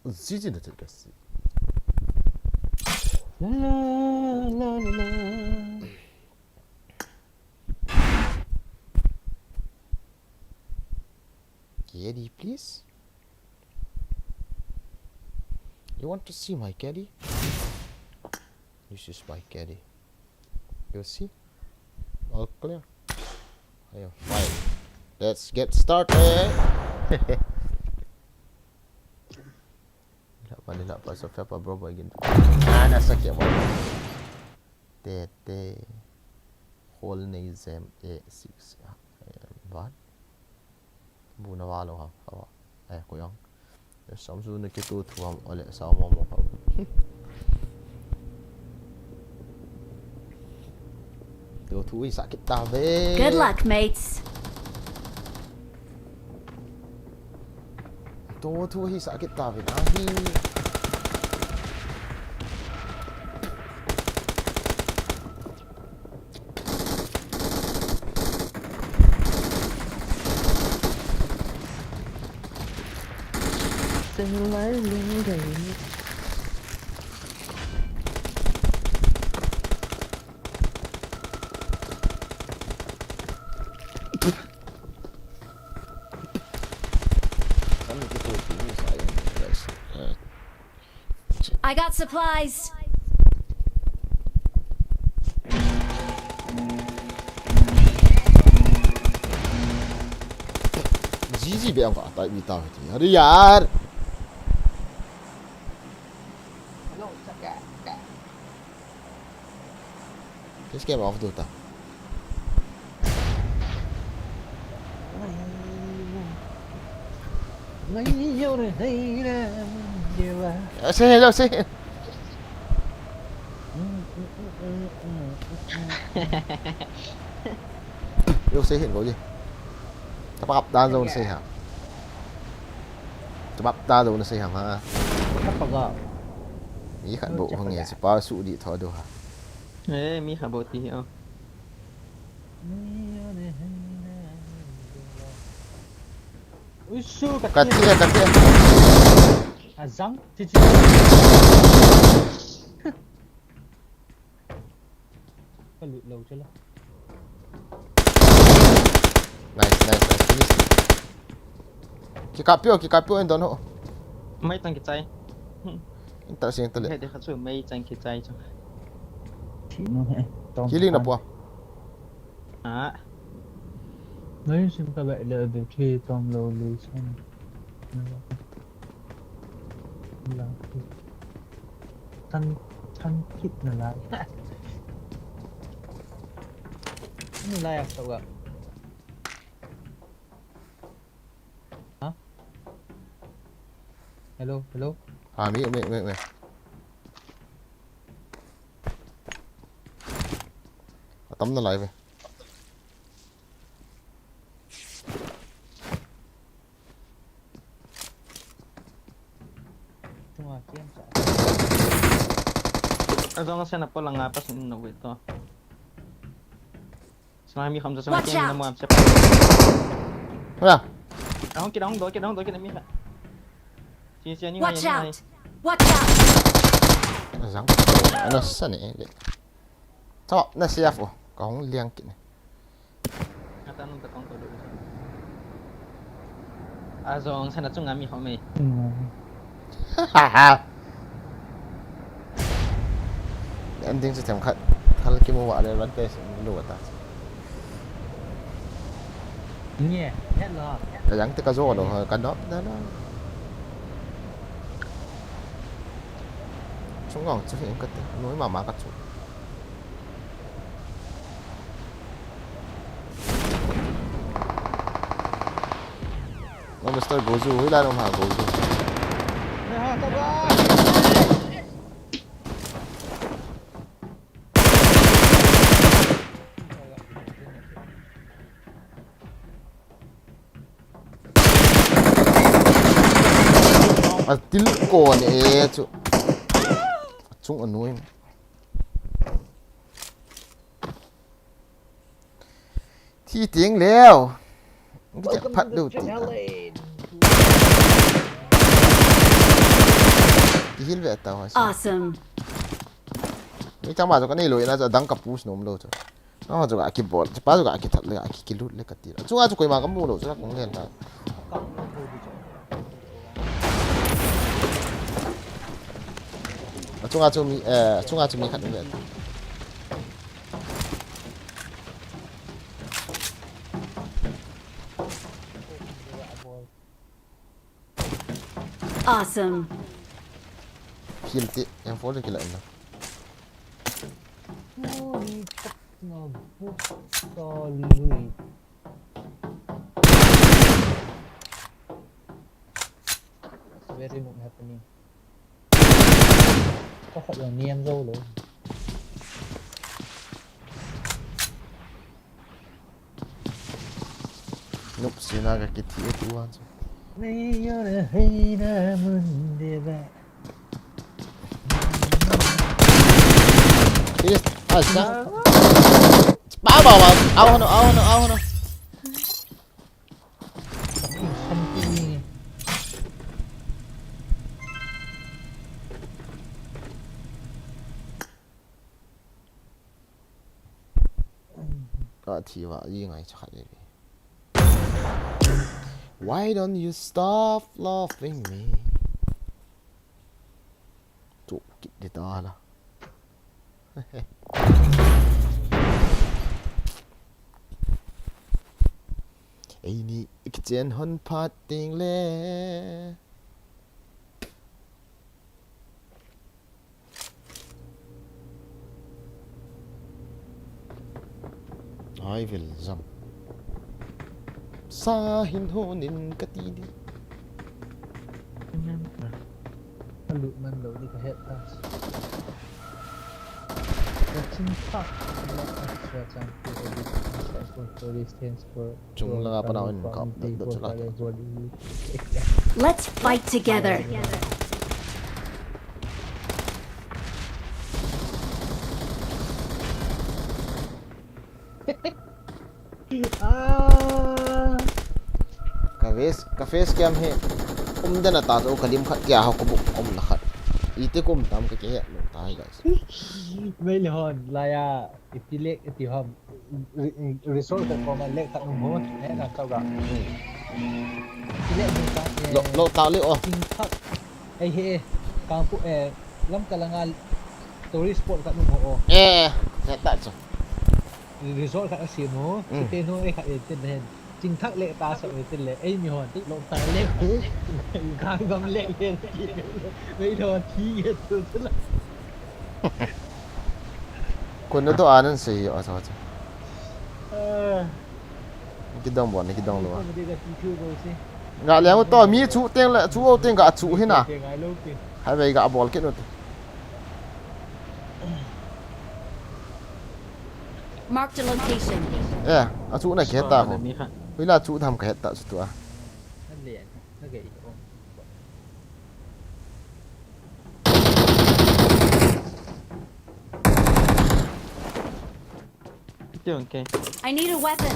Zizi da terkasi. La la la. Caddy, please. You want to see my caddy? This is my caddy. You see? All clear. I am fine. Let's get started. Nila pa sa pa bro boy gin. Nasa kya mo. Tete. Whole name A6. What? Buna walo ha. Eh ko yang. Samsu na kito tuam ole sa mo mo. Yo thui sakit ta be. Good luck, mates. To thui sakit ta be. Ahi. Say like I got supplies. GG bị ông cả tại vì tao thì đi yaar cái game off được tao xe hello xe yêu xe hiện có gì ta bắp ta rồi xe hả ta bắp ta rồi xe hả ha ý khản bộ hàng ngày sẽ bao sụ đi thôi đâu hả เอ้ยมีขาโบตีเอา Ui su cắt cắt kia. kia cắt kia Răng chứ chứ. Có lụt lâu chưa là. nice nice nice finish kikapyo anh dono ไม่ตั้งใจ ta siang เฮ้ย tele เดี๋ยวเขาช่วยไม่ตั้งใจจัง Chỉ nó hả? healing na po อ่ะ Mấy xem các bạn là được thuê tom lâu lùi xong. Là thân kít là lại. Ini layak tau gak? Hah? Hello, hello. mi tắm nó lại về Cuma kian sa. เอาตรงนั้นนะพอลังงาปัสนินเอาไว้ต่อสมัยมีคำจะสมัยเกมนะมั่วใช่ปะ nè เอาห้องกินห้องโดดกินห้องโดดกินมีค่ะจีเจียนี่ไง Watch นี่ไง out! Watch out! nó rắn nó sẵn này cho nó xe phụ có liang kỹ này อาตานุ่งตะกองตัวดูอาจงฉันจะงานมีเขาไหม haha ending sẽ thèm khát khát cái mua vợ đây vẫn tê lùa ta Nghe, hết lo. cái rắn tới cá rô rồi cái đó đó chúng còn xuất hiện cái núi mà má cắt chủ nó Mr. Gozu với lại ông Hà Gozu à til con ấy chú chúng ở núi thi tiếng leo cái chạm phát đầu tiên cái hill về tàu hả Awesome. cái chẳng bao giờ cái này lối nóจะดังกับpush nôm lâu rồi nó juga aki ball cepat juga aki thật lệ aki kilut lệ cái tira chúng aja koi makan mulu sudah cũng nghe là chúng aja mi khát nữa Awesome. hill ti yang follow kila ini Nó bút to lùi. Very not happening. Có phải là niêm dâu luôn. nope sinaga kiti itu aja Này là hay là mình để bạn. Yes, asa. Bawa, awan no. Something. Có thì vợ gì ngay chắc đi. Why don't you stop loving me? Tụ. Dito ala. Ai ni kitchen hon pat ting le. I will jump. Sa hin honin katidi. Loot man low ni ka head pass. Watching top. Extra chance for distance for. Chung lang pa na on kap. Let's fight together. Ka-face cam he. Den na ta so kalim khat kya ha ko bu na khat. Ite kum tam ka ke no tai guys. Mai le hon laya itilek itiham resort ko ma lek khat mo na chau ga. Itilek ni ta Lo ta le o. King khat ai he kang pu lam kalangal tourist spot khat mo o. Ta so. Resort khat si mo te no ai khat ten hen. Chính thắc lệ ta sợ về tên lệ ấy mi hòn tích lộn ta lệ càng gầm lệ lên bây giờ thi hết rồi tức là Kun na to anan sa iyo asa asa. Kidang bon kidang lo. Nga le mo to mi chu teng la chu o teng ga chu he na. Hai bai ga bol ke no. Mark the location. A chu na ke ta ho. Hui la chu tham ka ta chu to. Nó liền nó gậy ôm Okay. I need a weapon.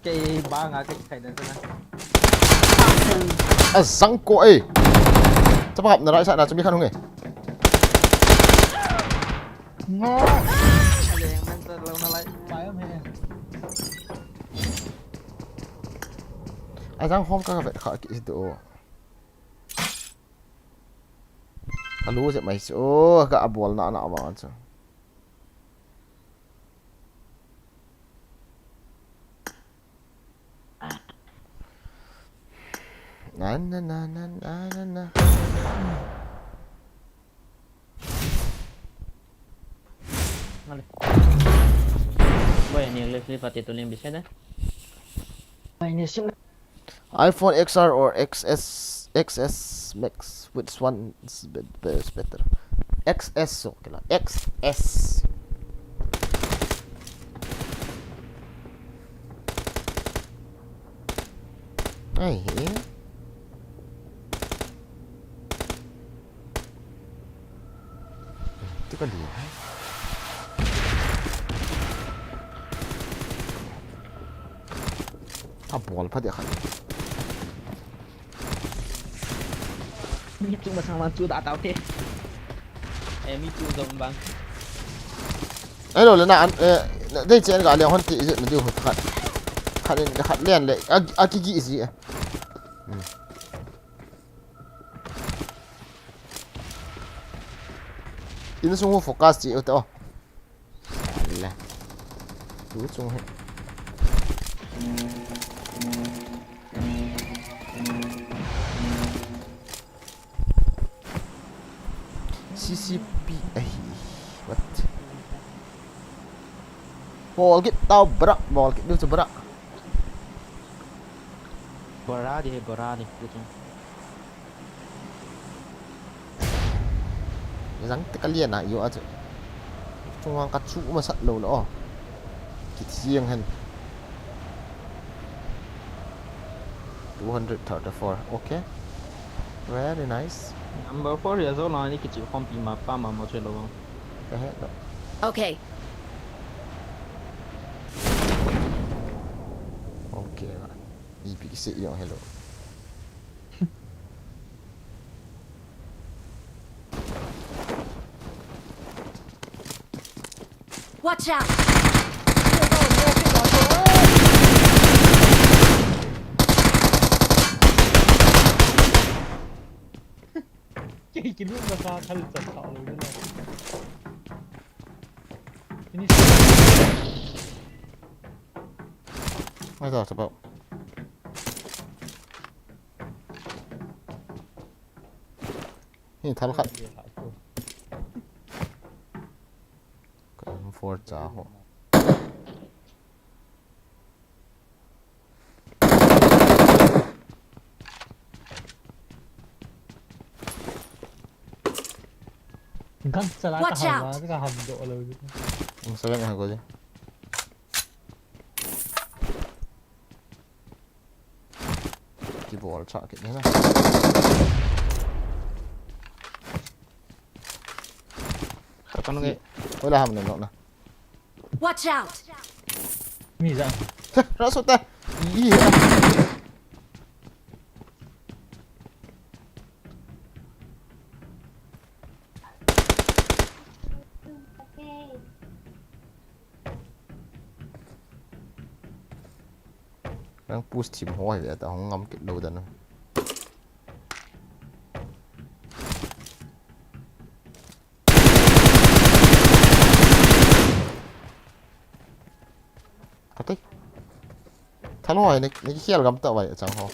Cái ba ngã cái này nữa nè. Awesome. Sang ko Chấp hợp nó lại sao nào cho biết khăn không nghề. Ai rằng hôm các bạn khỏi kỹ đồ. Lú sẽ mày số gạ bùa nọ nọ mà chứ. Na na na na na na na. Boleh ni lift at ito lang bisa dah. iPhone XR or XS Max, which one is better? XS okay lah. XS. Ay. Itu kan dia. Bol pa dia kan. Ni cuma sang mancu tak tahu deh. Mi tu dong bang. Ai lo le na dai chen ga le hon ti je na du khat. Khat ni khat len le a ki gi isi. Ini semua fokus je tu. Alah. Tu semua. CCP what? Ball get tao berak, ball get dia berak. Berat dia tu. Yang kalian nak yo aja. Cuma angkat su masak lo lo. Kita siang kan. 234. Okay. Very nice. Number 4 years old lah ni kecil kompi mapa mama celo bang. Okay. Okay lah. Ipi kisik yang hello. Watch out. กินลูกราคาคันจัดต่อเลยด้วยนี่ ไม่ต่อสเปล่านี่ทันขัดกันฟอร์จ้าหัวkan salah kaham lah, kaham dok lah. Seven yang aku je. Keyboard cak kat ni lah. Takkan ni. Boleh ham ni nak. Watch out! Ni dah. Rasuk dah. Iya. Đang push chìm hoa vậy, tao không ngâm cái đầu đần nữa. Cắt tích. Thằng hỏi này cái kia là gắm tao vậy chẳng hả?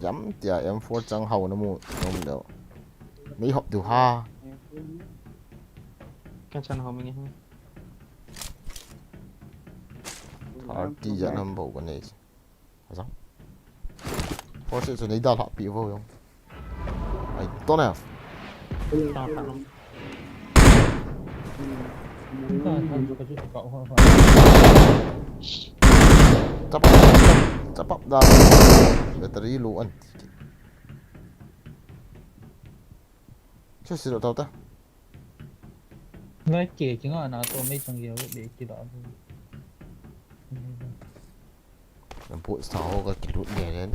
Dám tiệt em phốt trăng hầu nó một đâu mấy hộp từ ha cái chân họ mình nghe thở đi dẫn âm bộ con này sao phốt sẽ lấy đào họ bị vô không ấy tốt nào tao thẳng không chấp bắp ra battery luôn chưa xịt đâu ta nói kể chứng là nào tôi mấy trong nhiều để chỉ đó làm bụi sáu cái lụn nhẹ đấy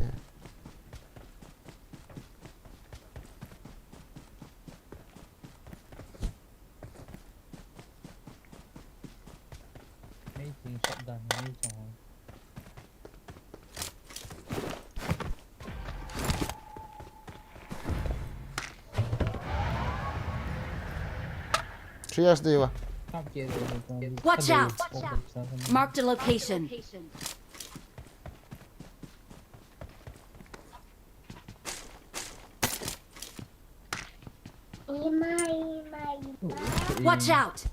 mấy chuyện sắp đàn mấy trong Cheers đi mà. Watch out! Marked a location. Watch out!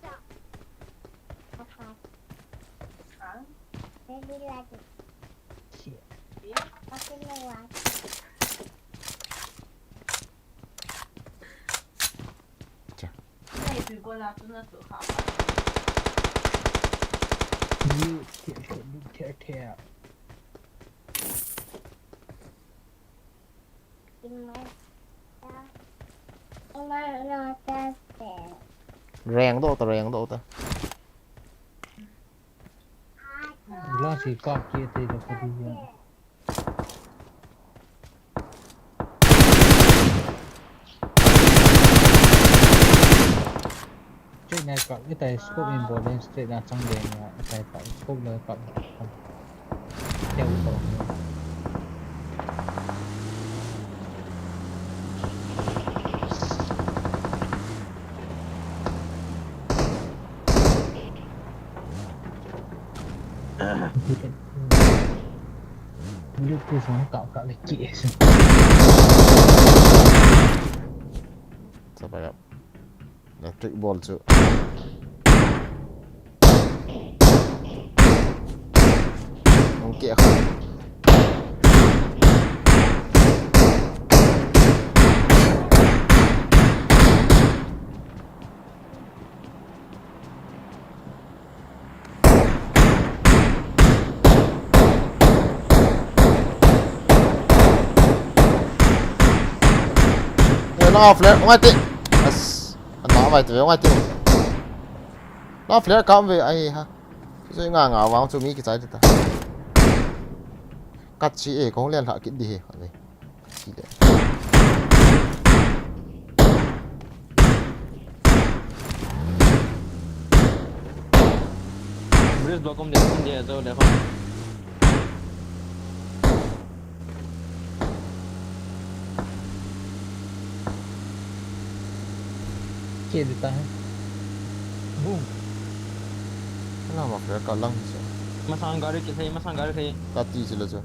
Rèn đâu ta lo chỉ có kia thì được cái gì cái này có cái tay scope inboard lên straight là trong đèn là tay phải scope lên cộng theo tổ lúc tôi xuống cạo lại chị sao vậy electric ball chứ không kia không nó flare ngoài tị nó vậy từ ngoài tị nó flare cao về ai ha rồi ngả vào cho mi cái trái ta cắt chỉ có liên hạ kiện đi hỏi về chỉ để Bridge block om dia zo dia không. Kia di tahan. Boom. nó mà phải cả lăng chứ Masang gari thấy. cắt chỉ là chứ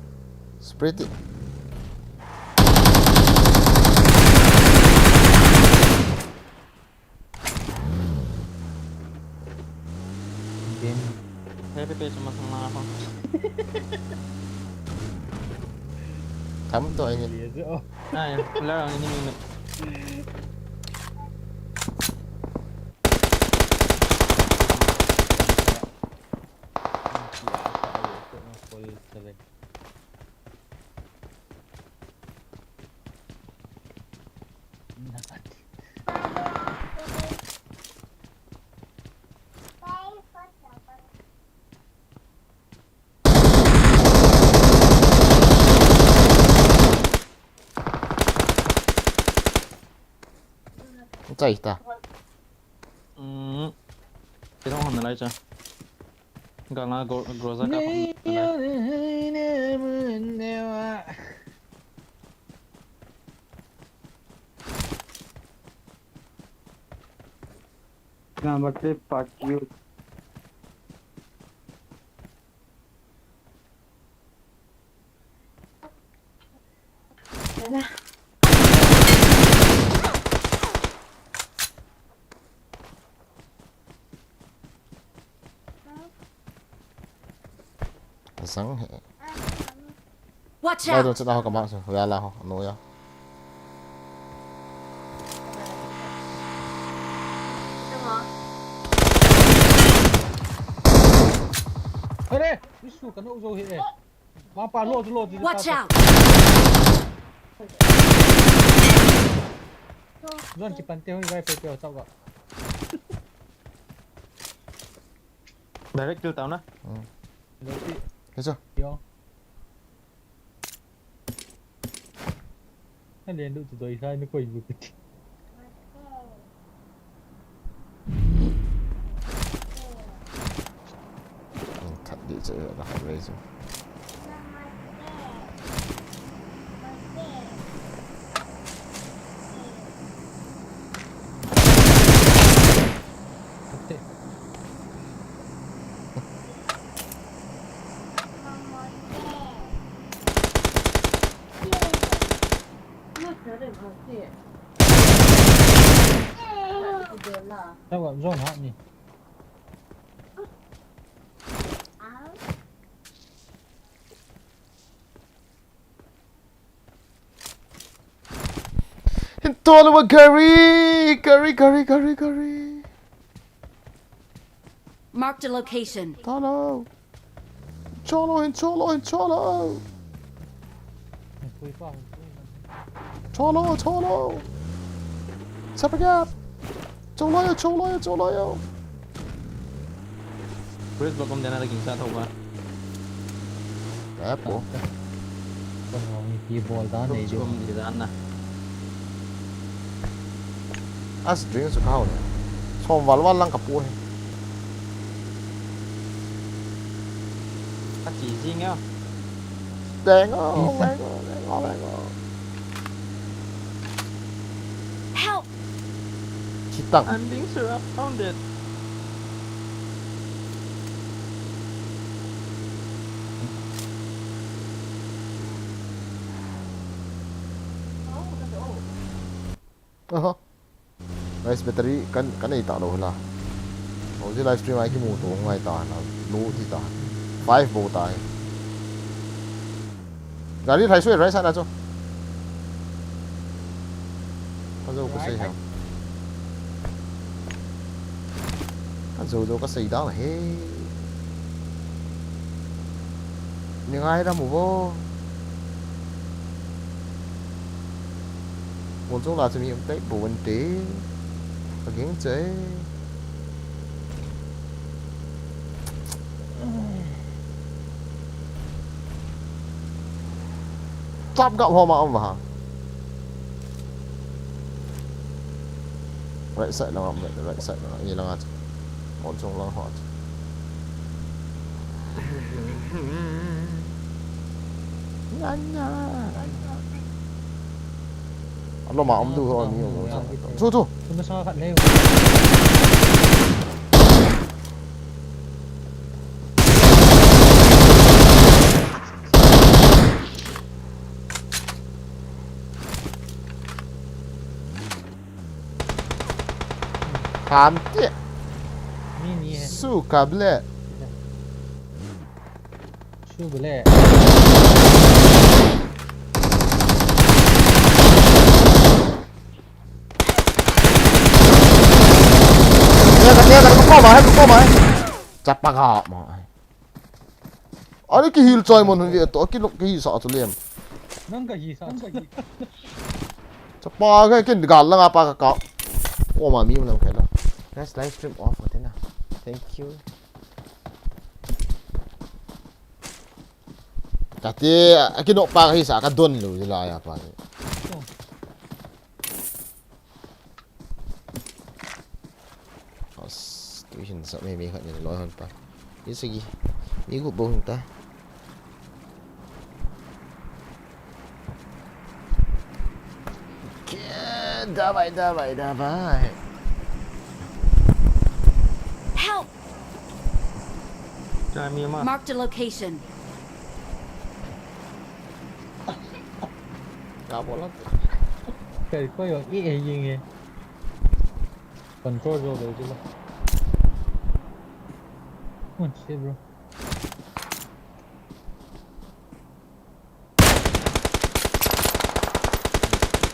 spray it Game. Hey pepe cuma sama apa? thấm tôi anh Dia je. Oh. Nah ya, larang ini minum. chạy ta Kita mau handle aja. Enggak lah, groza ka. Number 3, fuck you. sáng hệ Watch đây out! tôi sẽ đào các bạn rồi ra là họ nối à Hey đây, isu kan uzo hit eh. Mapa lo tu. Watch out! Zon ki pante hoi vai pe pe tao ga. Direct kill tao na. thấy chưa Yo. Anh liền được tụi sai nó quỳ được. thật địa chữ là phải lấy rồi Tao gọi Zon hả nhỉ? Todo lo curry. Marked a location. Todo. Cholo. Quỳ qua. Cholo. Sắp gap. Cholo. Bridge block om dia lagi sa tau ba. Gap bố. Con ngồi keyboard đó này Om di sana. As drink su khao ne. Som walwal lang kapu he. Ka chỉ riêng á. Đen á. Help! Chỉ tăng. I'm being surrounded. Nice battery kan này tạo đâu là. Hồi cái livestream ai cái mù tổ ngoài ta là lú thì ta. 5 bộ tài. Gari thay suy right side là cho. Có dấu có xây hả? Có dấu có xây đó he. Nhưng ai ra mù vô. Một số là sẽ bị cái bộ vấn đề và kiến chế Chop gap hoa ma ma. Right side lang am, right side lang. Ini lang at. Mon chung lang hot. Nya. Alo ma om du ho mi mo. Tu. Cuma sama kat leo. Cantik. Ni. Suka boleh. Su boleh. Dia kat kau mah. Cepat kau mah. Ada ki heal coy mon dia tu. Ki lok ki sa tu lem. Nang ka hi sa. Cepat ke kin gal lang apa kau. Oh mah mi mana kau. Let's live stream off hotel na. Thank you. Kati akin nok pa hi sa ka don lu sila ya pa. Os tuition sa may kat ni lohan pa. Ni sige. Ni ko bohong ta. Давай. Help! จะมีมา Marked a location. Kau bola. Kau kau yo i yin ye. Control jo boleh juga. Shit bro.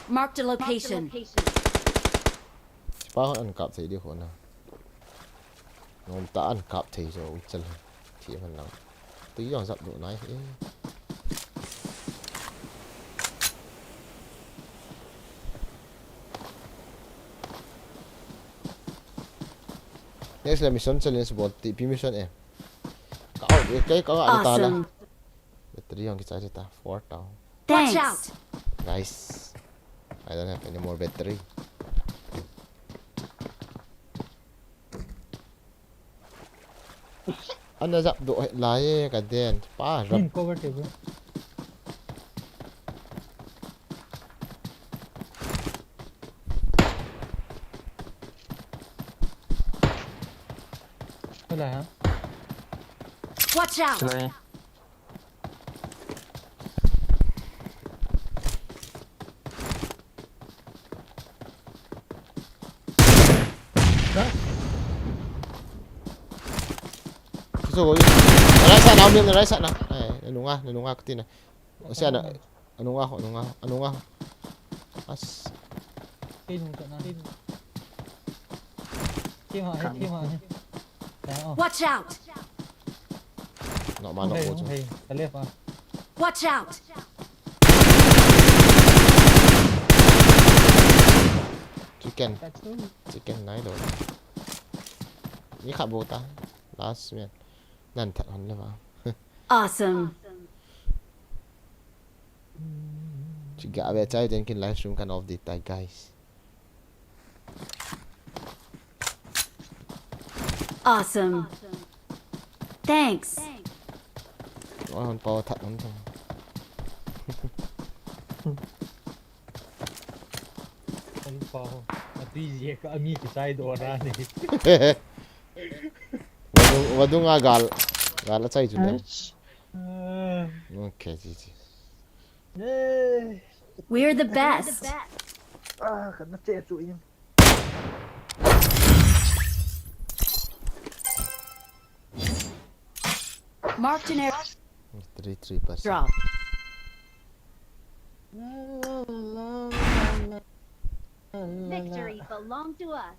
Marked a location. Ba ăn cặp thì đi khốn nào. Ngon ta ăn cặp thì rồi chân thì mình nào. Tí giòn dặm độ này. Next là mission challenge bot TP mission em. Cái có anh ta là. Awesome. Battery yang kita cerita 4 tau. Watch out! Nice. I don't have any more battery. Anh đã dặm độ hệ lái cả đèn. Pa rập. Cover table. Là hả? Watch out! อะไร So, right side now, the right side now. Ano nga katina. Kasi ano nga. As. Tin hùng trận nào tin. Kim họ hết. Watch out! Nọ mà nọ Không bộ chứ. hay. Ta liếc vào. Watch out! Chicken nãy rồi. Ní khả bộ ta. Last man.นั่นถัดหันเลยว่ะ Awesome. Juga abe cai dan kin live stream kan of the tag guys. Awesome. Thanks. Nói hon power thật lắm thôi. Không có. Mà tuy gì có ami thì sai đồ ra này. Wadu nga gal cai tu dah. Okay, GG. We're the best. Kena cek tu ini. Marked an air 3%. drop. Victory belonged to us.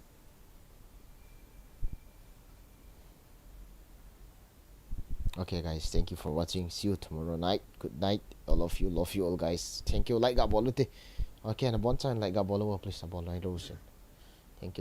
Okay guys, thank you for watching. See you tomorrow night. Good night. All of you, love you all guys. Thank you. Like gak boleh teh. Okay, na bon time like gak boleh please na bon night